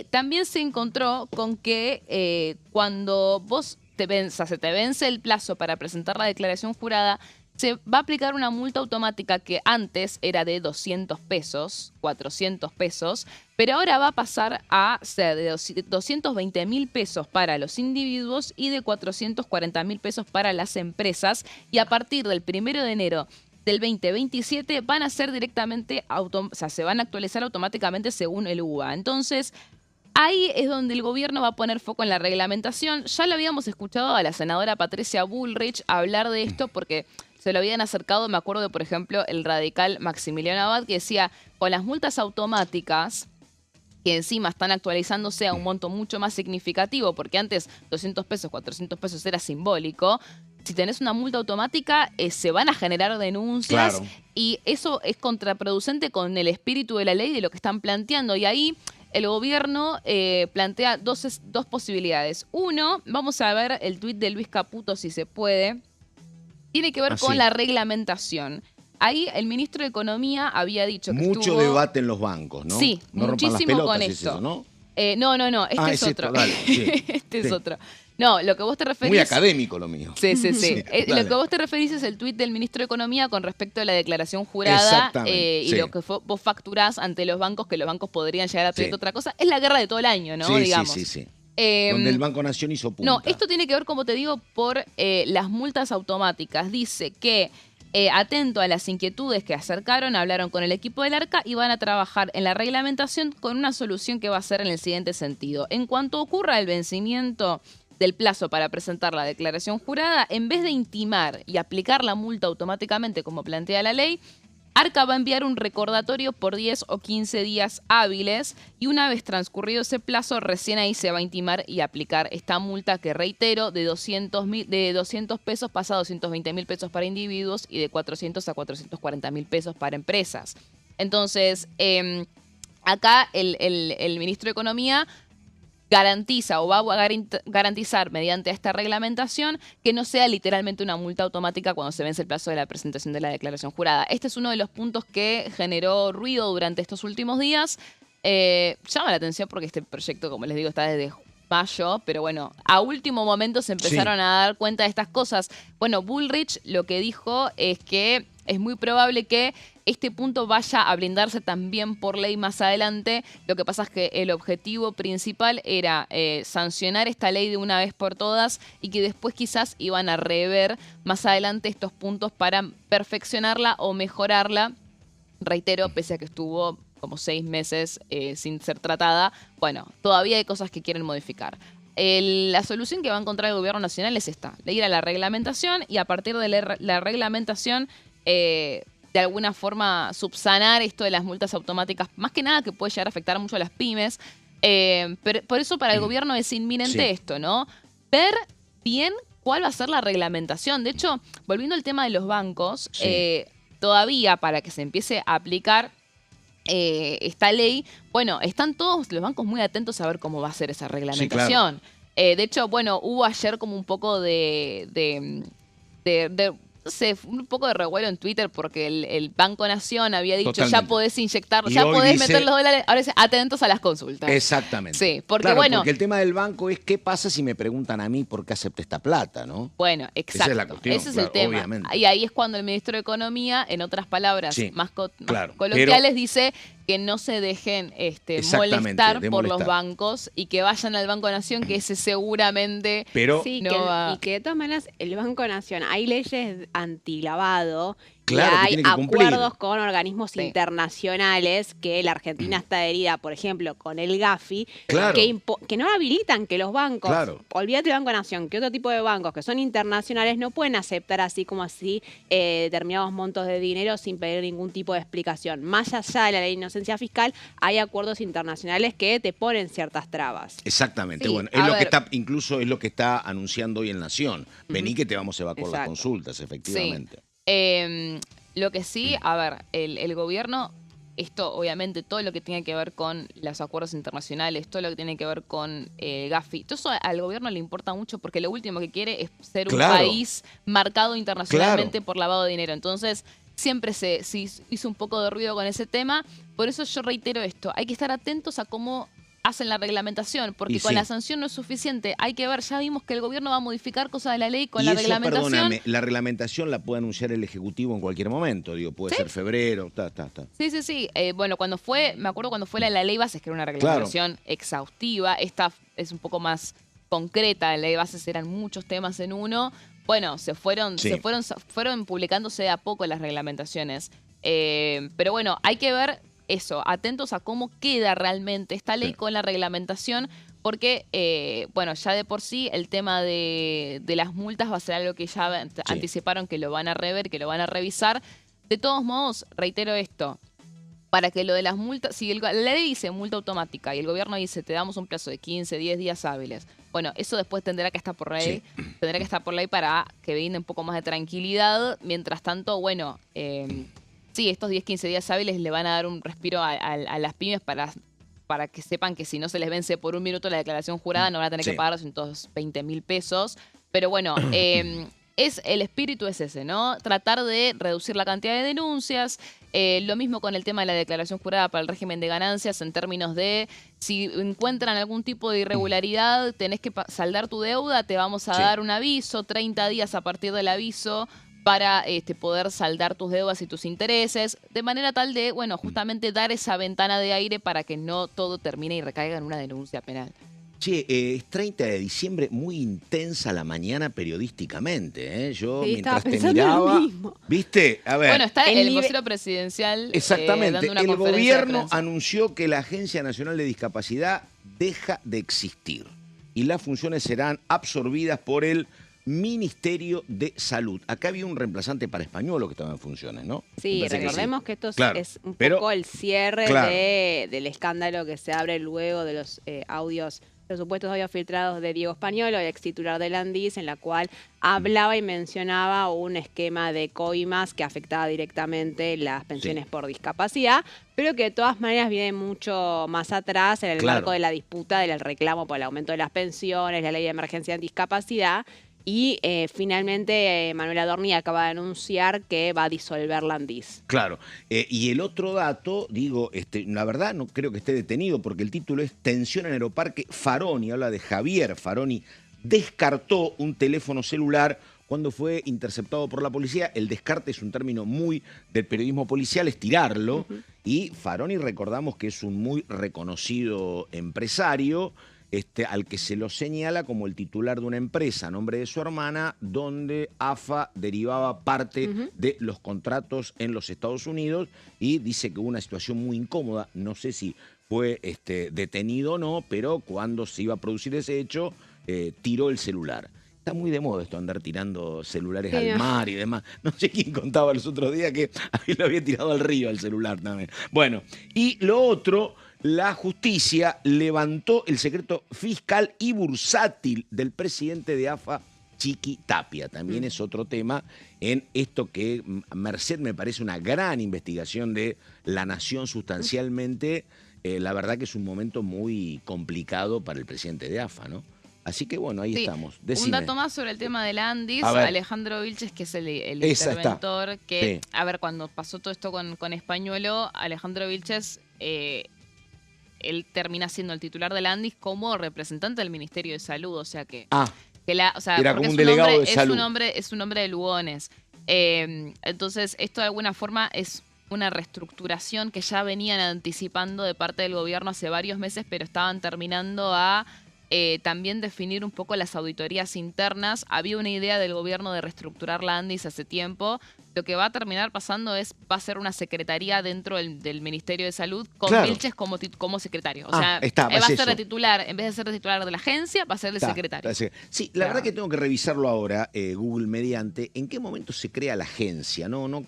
[SPEAKER 2] también se encontró con que cuando vos se te vence el plazo para presentar la declaración jurada, se va a aplicar una multa automática que antes era de 200 pesos, 400 pesos, pero ahora va a pasar a ser de 220.000 pesos para los individuos y de 440.000 pesos para las empresas. Y a partir del 1 de enero del 2027 van a ser directamente, se van a actualizar automáticamente según el UVA. Entonces, ahí es donde el gobierno va a poner foco en la reglamentación. Ya lo habíamos escuchado a la senadora Patricia Bullrich hablar de esto porque se lo habían acercado, me acuerdo, por ejemplo, el radical Maximiliano Abad, que decía, con las multas automáticas, que encima están actualizándose a un monto mucho más significativo, porque antes 200 pesos, 400 pesos era simbólico. Si tenés una multa automática, se van a generar denuncias,
[SPEAKER 1] Claro.
[SPEAKER 2] y eso es contraproducente con el espíritu de la ley de lo que están planteando. Y ahí el gobierno plantea dos posibilidades. Uno, vamos a ver el tuit de Luis Caputo, si se puede. Tiene que ver con
[SPEAKER 1] sí.
[SPEAKER 2] la reglamentación. Ahí el ministro de Economía había dicho que
[SPEAKER 1] Mucho
[SPEAKER 2] estuvo...
[SPEAKER 1] debate en los bancos, ¿no?
[SPEAKER 2] Sí,
[SPEAKER 1] No rompan las
[SPEAKER 2] muchísimo
[SPEAKER 1] pelotas,
[SPEAKER 2] con
[SPEAKER 1] es
[SPEAKER 2] esto.
[SPEAKER 1] eso, ¿no?
[SPEAKER 2] No, este es
[SPEAKER 1] esto,
[SPEAKER 2] otro.
[SPEAKER 1] dale, sí.
[SPEAKER 2] Este es
[SPEAKER 1] Sí.
[SPEAKER 2] otro. No, lo que vos te referís...
[SPEAKER 1] Muy académico lo mío.
[SPEAKER 2] Sí.
[SPEAKER 1] Sí,
[SPEAKER 2] Lo
[SPEAKER 1] dale.
[SPEAKER 2] que vos te referís es el tuit del ministro de Economía con respecto a la declaración jurada
[SPEAKER 1] Exactamente,
[SPEAKER 2] y
[SPEAKER 1] sí.
[SPEAKER 2] lo que vos facturás ante los bancos, que los bancos podrían llegar a pedir
[SPEAKER 1] Sí.
[SPEAKER 2] otra cosa. Es la guerra de todo el año, ¿no?
[SPEAKER 1] Sí,
[SPEAKER 2] Digamos.
[SPEAKER 1] sí.
[SPEAKER 2] Eh,
[SPEAKER 1] Donde el Banco Nación hizo punta.
[SPEAKER 2] No, esto tiene que ver, como te digo, por las multas automáticas. Dice que, atento a las inquietudes que acercaron, hablaron con el equipo del ARCA y van a trabajar en la reglamentación con una solución que va a ser en el siguiente sentido. En cuanto ocurra el vencimiento del plazo para presentar la declaración jurada, en vez de intimar y aplicar la multa automáticamente como plantea la ley, ARCA va a enviar un recordatorio por 10 o 15 días hábiles y una vez transcurrido ese plazo, recién ahí se va a intimar y aplicar esta multa que, reitero, de 200 pesos pasa a 220.000 pesos para individuos y de 400 a 440.000 pesos para empresas. Entonces, acá el ministro de Economía garantiza o va a garantizar mediante esta reglamentación que no sea literalmente una multa automática cuando se vence el plazo de la presentación de la declaración jurada. Este es uno de los puntos que generó ruido durante estos últimos días. Llama la atención porque este proyecto, como les digo, está desde mayo, pero bueno, a último momento se empezaron a dar cuenta de estas cosas. Bueno, Bullrich lo que dijo es que es muy probable que este punto vaya a blindarse también por ley más adelante. Lo que pasa es que el objetivo principal era sancionar esta ley de una vez por todas y que después quizás iban a rever más adelante estos puntos para perfeccionarla o mejorarla. Reitero, pese a que estuvo como 6 meses sin ser tratada, bueno, todavía hay cosas que quieren modificar. La solución que va a encontrar el gobierno nacional es esta: de ir a la reglamentación y a partir de la reglamentación de alguna forma subsanar esto de las multas automáticas, más que nada que puede llegar a afectar mucho a las pymes. Pero por eso para el gobierno es inminente esto, ¿no? Ver bien cuál va a ser la reglamentación. De hecho, volviendo al tema de los bancos, todavía para que se empiece a aplicar esta ley, bueno, están todos los bancos muy atentos a ver cómo va a ser esa reglamentación. De hecho, bueno, hubo ayer como un poco no sé, un poco de revuelo en Twitter porque el Banco Nación había dicho
[SPEAKER 1] Totalmente.
[SPEAKER 2] ya podés inyectar,
[SPEAKER 1] Y
[SPEAKER 2] ya
[SPEAKER 1] hoy
[SPEAKER 2] podés
[SPEAKER 1] dice-
[SPEAKER 2] meter los dólares, ahora dice atentos a las consultas.
[SPEAKER 1] Exactamente.
[SPEAKER 2] Sí, porque
[SPEAKER 1] Claro,
[SPEAKER 2] bueno,
[SPEAKER 1] porque el tema del banco es qué pasa si me preguntan a mí por qué acepté esta plata, ¿no?
[SPEAKER 2] bueno, exacto.
[SPEAKER 1] es la cuestión,
[SPEAKER 2] Ese es
[SPEAKER 1] claro,
[SPEAKER 2] el tema.
[SPEAKER 1] obviamente.
[SPEAKER 2] Y ahí es cuando el ministro de Economía, en otras palabras
[SPEAKER 1] Sí,
[SPEAKER 2] más
[SPEAKER 1] claro,
[SPEAKER 2] coloquiales,
[SPEAKER 1] pero-
[SPEAKER 2] dice que no se dejen
[SPEAKER 1] Exactamente,
[SPEAKER 2] molestar
[SPEAKER 1] de
[SPEAKER 2] por los
[SPEAKER 1] molestar.
[SPEAKER 2] bancos y que vayan al Banco Nación, que ese seguramente...
[SPEAKER 1] Pero
[SPEAKER 3] Sí,
[SPEAKER 2] no
[SPEAKER 3] que
[SPEAKER 2] va-
[SPEAKER 3] y que de todas maneras el Banco Nación, hay leyes antilavado
[SPEAKER 1] Claro, que
[SPEAKER 3] y hay
[SPEAKER 1] tiene que cumplir.
[SPEAKER 3] acuerdos con organismos
[SPEAKER 2] Sí.
[SPEAKER 3] internacionales que la Argentina está adherida, por ejemplo, con el Gafi,
[SPEAKER 1] Claro.
[SPEAKER 3] que no habilitan que los bancos,
[SPEAKER 1] Claro.
[SPEAKER 3] olvídate del Banco Nación, que otro tipo de bancos que son internacionales no pueden aceptar así como así determinados montos de dinero sin pedir ningún tipo de explicación. Más allá de la ley de inocencia fiscal, hay acuerdos internacionales que te ponen ciertas trabas.
[SPEAKER 1] exactamente,
[SPEAKER 2] Sí,
[SPEAKER 1] bueno,
[SPEAKER 2] a
[SPEAKER 1] es lo que
[SPEAKER 2] ver.
[SPEAKER 1] está, incluso es lo que está anunciando hoy en Nación. Vení que te vamos a evacuar las
[SPEAKER 3] Exacto.
[SPEAKER 1] consultas, efectivamente.
[SPEAKER 2] Lo que sí, a ver, el gobierno, esto obviamente, todo lo que tiene que ver con los acuerdos internacionales, todo lo que tiene que ver con Gafi, todo eso al gobierno le importa mucho porque lo último que quiere es ser un
[SPEAKER 1] Claro.
[SPEAKER 2] país marcado internacionalmente por lavado de dinero. Entonces, siempre se hizo un poco de ruido con ese tema. Por eso yo reitero esto, hay que estar atentos a cómo hacen la reglamentación, porque
[SPEAKER 1] Y
[SPEAKER 2] con
[SPEAKER 1] sí.
[SPEAKER 2] la sanción no es suficiente. Hay que ver, ya vimos que el gobierno va a modificar cosas de la ley con
[SPEAKER 1] y
[SPEAKER 2] la
[SPEAKER 1] eso,
[SPEAKER 2] reglamentación.
[SPEAKER 1] perdóname, la reglamentación la puede anunciar el Ejecutivo en cualquier momento, digo, puede ser febrero,
[SPEAKER 2] Sí. Bueno, me acuerdo cuando fue la ley bases, que era una reglamentación exhaustiva. Esta es un poco más concreta. La ley bases eran muchos temas en uno. Bueno, fueron publicándose de a poco las reglamentaciones. Pero bueno, hay que ver eso, atentos a cómo queda realmente esta ley con la reglamentación, porque, ya de por sí el tema de las multas va a ser algo que ya anticiparon que lo van a rever, que lo van a revisar. De todos modos, reitero esto, para que lo de las multas, si la ley dice multa automática y el gobierno dice te damos un plazo de 15, 10 días hábiles, bueno, eso después tendrá que estar por ley, para que brinde un poco más de tranquilidad. Mientras tanto, bueno, sí, estos 10, 15 días hábiles le van a dar un respiro a las pymes para que sepan que si no se les vence por un minuto la declaración jurada no van a tener que pagar los 120.000 pesos. Pero bueno, el espíritu es ese, ¿no? Tratar de reducir la cantidad de denuncias. Lo mismo con el tema de la declaración jurada para el régimen de ganancias, en términos de si encuentran algún tipo de irregularidad, tenés que saldar tu deuda, te vamos a dar un aviso, 30 días a partir del aviso, para poder saldar tus deudas y tus intereses, de manera tal de, justamente dar esa ventana de aire para que no todo termine y recaiga en una denuncia penal.
[SPEAKER 1] Che, es 30 de diciembre, muy intensa la mañana periodísticamente, ¿eh? Yo
[SPEAKER 3] Sí,
[SPEAKER 1] mientras
[SPEAKER 3] estaba
[SPEAKER 1] te
[SPEAKER 3] pensando
[SPEAKER 1] miraba,
[SPEAKER 3] lo mismo.
[SPEAKER 1] ¿viste? A ver.
[SPEAKER 2] Bueno, está el
[SPEAKER 3] nivel-
[SPEAKER 2] vocero presidencial
[SPEAKER 1] Exactamente.
[SPEAKER 2] dando una
[SPEAKER 1] El
[SPEAKER 2] conferencia de
[SPEAKER 1] gobierno
[SPEAKER 2] prensa.
[SPEAKER 1] anunció que la Agencia Nacional de Discapacidad deja de existir y las funciones serán absorbidas por el Ministerio de Salud. Acá había un reemplazante para Españolo que estaba en funciones, ¿no? Me
[SPEAKER 3] Sí,
[SPEAKER 1] parece que
[SPEAKER 3] recordemos que esto
[SPEAKER 1] Claro,
[SPEAKER 3] es un
[SPEAKER 1] pero-
[SPEAKER 3] poco el cierre
[SPEAKER 1] claro.
[SPEAKER 3] del escándalo que se abre luego de los los supuestos audios filtrados de Diego Españolo, el ex titular del Andis, en la cual hablaba y mencionaba un esquema de coimas que afectaba directamente las pensiones por discapacidad, pero que de todas maneras viene mucho más atrás en el marco de la disputa del reclamo por el aumento de las pensiones, la ley de emergencia en discapacidad. Y finalmente Manuel Adorni acaba de anunciar que va a disolver la Andis.
[SPEAKER 1] Claro. Y el otro dato, digo, la verdad no creo que esté detenido porque el título es Tensión en Aeroparque. Faroni, habla de Javier Faroni, descartó un teléfono celular cuando fue interceptado por la policía. El descarte es un término muy del periodismo policial, es tirarlo. Y Faroni, recordamos que es un muy reconocido empresario, al que se lo señala como el titular de una empresa a nombre de su hermana, donde AFA derivaba parte de los contratos en los Estados Unidos, y dice que hubo una situación muy incómoda. No sé si fue detenido o no, pero cuando se iba a producir ese hecho, tiró el celular. Está muy de moda esto, andar tirando celulares al mar y demás. No sé quién contaba los otros días que lo había tirado al río al celular también. Bueno, y lo otro, la justicia levantó el secreto fiscal y bursátil del presidente de AFA, Chiqui Tapia. También es otro tema en esto que, Merced, me parece una gran investigación de La Nación sustancialmente. La verdad que es un momento muy complicado para el presidente de AFA, ¿no? Así que bueno, ahí estamos. Decime.
[SPEAKER 2] Un dato más sobre el tema de la Andis,
[SPEAKER 1] A ver.
[SPEAKER 2] Alejandro Vilches, que es el
[SPEAKER 1] Esa
[SPEAKER 2] interventor, que,
[SPEAKER 1] Sí.
[SPEAKER 2] a ver, cuando pasó todo esto con Españolo, Alejandro Vilches, él termina siendo el titular de la Andis como representante del Ministerio de Salud, o sea que...
[SPEAKER 1] era
[SPEAKER 2] porque
[SPEAKER 1] como un
[SPEAKER 2] es
[SPEAKER 1] delegado
[SPEAKER 2] hombre,
[SPEAKER 1] de salud.
[SPEAKER 2] Es un hombre de Lugones. Entonces, esto de alguna forma es una reestructuración que ya venían anticipando de parte del gobierno hace varios meses, pero estaban terminando a también definir un poco las auditorías internas. Había una idea del gobierno de reestructurar la Andis hace tiempo. Lo que va a terminar pasando va a ser una secretaría dentro del Ministerio de Salud con Vilches como secretario. O sea, va a ser de titular, en vez de ser de titular de la agencia, va a ser de secretario.
[SPEAKER 1] Sí, la verdad que tengo que revisarlo ahora, Google mediante, en qué momento se crea la agencia. No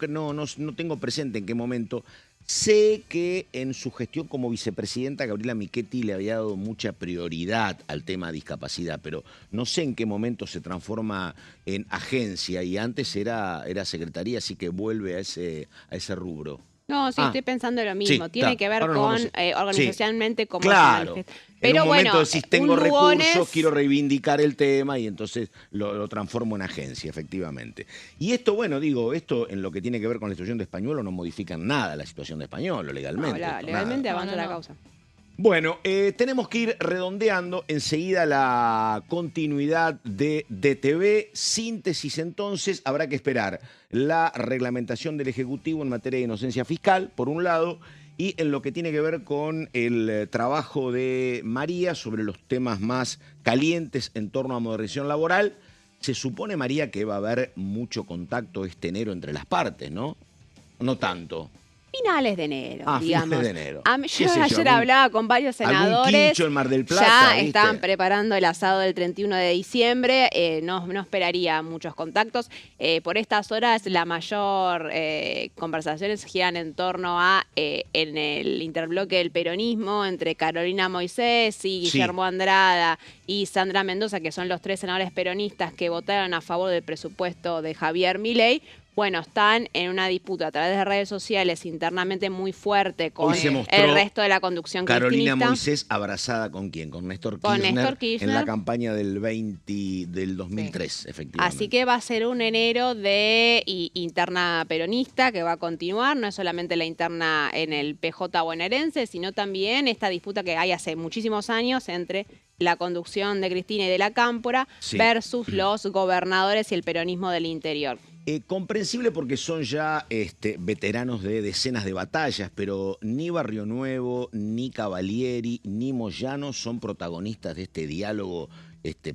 [SPEAKER 1] tengo presente en qué momento. Sé que en su gestión como vicepresidenta, Gabriela Michetti le había dado mucha prioridad al tema de discapacidad, pero no sé en qué momento se transforma en agencia, y antes era secretaría, así que vuelve a ese rubro.
[SPEAKER 3] No, sí, estoy pensando lo mismo.
[SPEAKER 1] Sí,
[SPEAKER 3] Tiene que ver
[SPEAKER 1] ahora nos
[SPEAKER 3] con
[SPEAKER 1] vamos a-
[SPEAKER 3] organizacionalmente cómo
[SPEAKER 1] Claro.
[SPEAKER 3] se manifiesta.
[SPEAKER 1] En
[SPEAKER 3] Pero
[SPEAKER 1] un momento
[SPEAKER 3] bueno,
[SPEAKER 1] decís, tengo
[SPEAKER 3] un Lugones-
[SPEAKER 1] recursos, quiero reivindicar el tema, y entonces lo transformo en agencia, efectivamente. Y esto, bueno, digo, esto en lo que tiene que ver con la situación de Españolo no modifican nada la situación de Españolo legalmente.
[SPEAKER 3] No,
[SPEAKER 1] esto,
[SPEAKER 3] legalmente
[SPEAKER 1] nada.
[SPEAKER 3] avanza
[SPEAKER 2] No, no,
[SPEAKER 3] la
[SPEAKER 2] no.
[SPEAKER 3] causa.
[SPEAKER 1] Bueno, tenemos que ir redondeando enseguida la continuidad de DTV. Síntesis, entonces, habrá que esperar la reglamentación del Ejecutivo en materia de inocencia fiscal, por un lado, y en lo que tiene que ver con el trabajo de María sobre los temas más calientes en torno a modernización laboral. Se supone, María, que va a haber mucho contacto este enero entre las partes, ¿no? No tanto.
[SPEAKER 3] Finales de enero, digamos.
[SPEAKER 1] Finales de enero.
[SPEAKER 3] Yo ayer hablaba con varios senadores.
[SPEAKER 1] Algún quincho en Mar del Plata,
[SPEAKER 3] ya están preparando el asado del 31 de diciembre. No esperaría muchos contactos. Por estas horas, la mayor conversaciones giran en torno a en el interbloque del peronismo entre Carolina Moisés y Guillermo Andrada y Sandra Mendoza, que son los 3 senadores peronistas que votaron a favor del presupuesto de Javier Milei. Bueno, están en una disputa a través de redes sociales internamente muy fuerte con el resto de la conducción
[SPEAKER 1] Carolina
[SPEAKER 3] cristinista.
[SPEAKER 1] Moisés abrazada ¿con quién? Con Néstor Kirchner.
[SPEAKER 3] Con Néstor Kirchner.
[SPEAKER 1] En la campaña del 2003, efectivamente.
[SPEAKER 3] Así que va a ser un enero de interna peronista que va a continuar. No es solamente la interna en el PJ bonaerense, sino también esta disputa que hay hace muchísimos años entre la conducción de Cristina y de la Cámpora versus los gobernadores y el peronismo del interior.
[SPEAKER 1] Comprensible porque son ya veteranos de decenas de batallas, pero ni Barrio Nuevo, ni Cavalieri, ni Moyano son protagonistas de este diálogo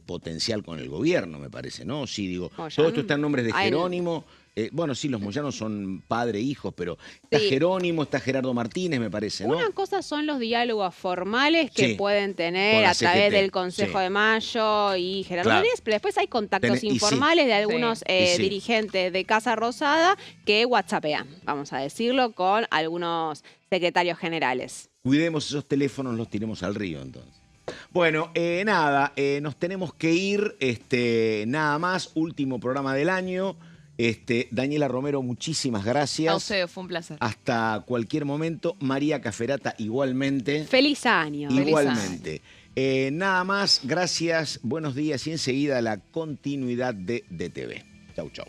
[SPEAKER 1] potencial con el gobierno, me parece, ¿no? Sí, digo,
[SPEAKER 3] Moyano.
[SPEAKER 1] todo esto está en nombres de Jerónimo. Bueno, sí, los Moyanos son padre e hijos, pero está Jerónimo, está Gerardo Martínez, me parece, ¿no?
[SPEAKER 3] Una cosa son los diálogos formales que pueden tener a través del Consejo de Mayo y Gerardo Martínez, pero después hay contactos informales de algunos dirigentes de Casa Rosada que whatsappean, vamos a decirlo, con algunos secretarios generales.
[SPEAKER 1] Cuidemos esos teléfonos, los tiremos al río, entonces. Bueno, nada, nos tenemos que ir, nada más, último programa del año. Daniela Romero, muchísimas gracias.
[SPEAKER 2] A usted, fue un placer.
[SPEAKER 1] Hasta cualquier momento. María Caferata, igualmente.
[SPEAKER 3] Feliz año.
[SPEAKER 1] Igualmente. Nada más, gracias, buenos días y enseguida la continuidad de DTV. Chau, chau.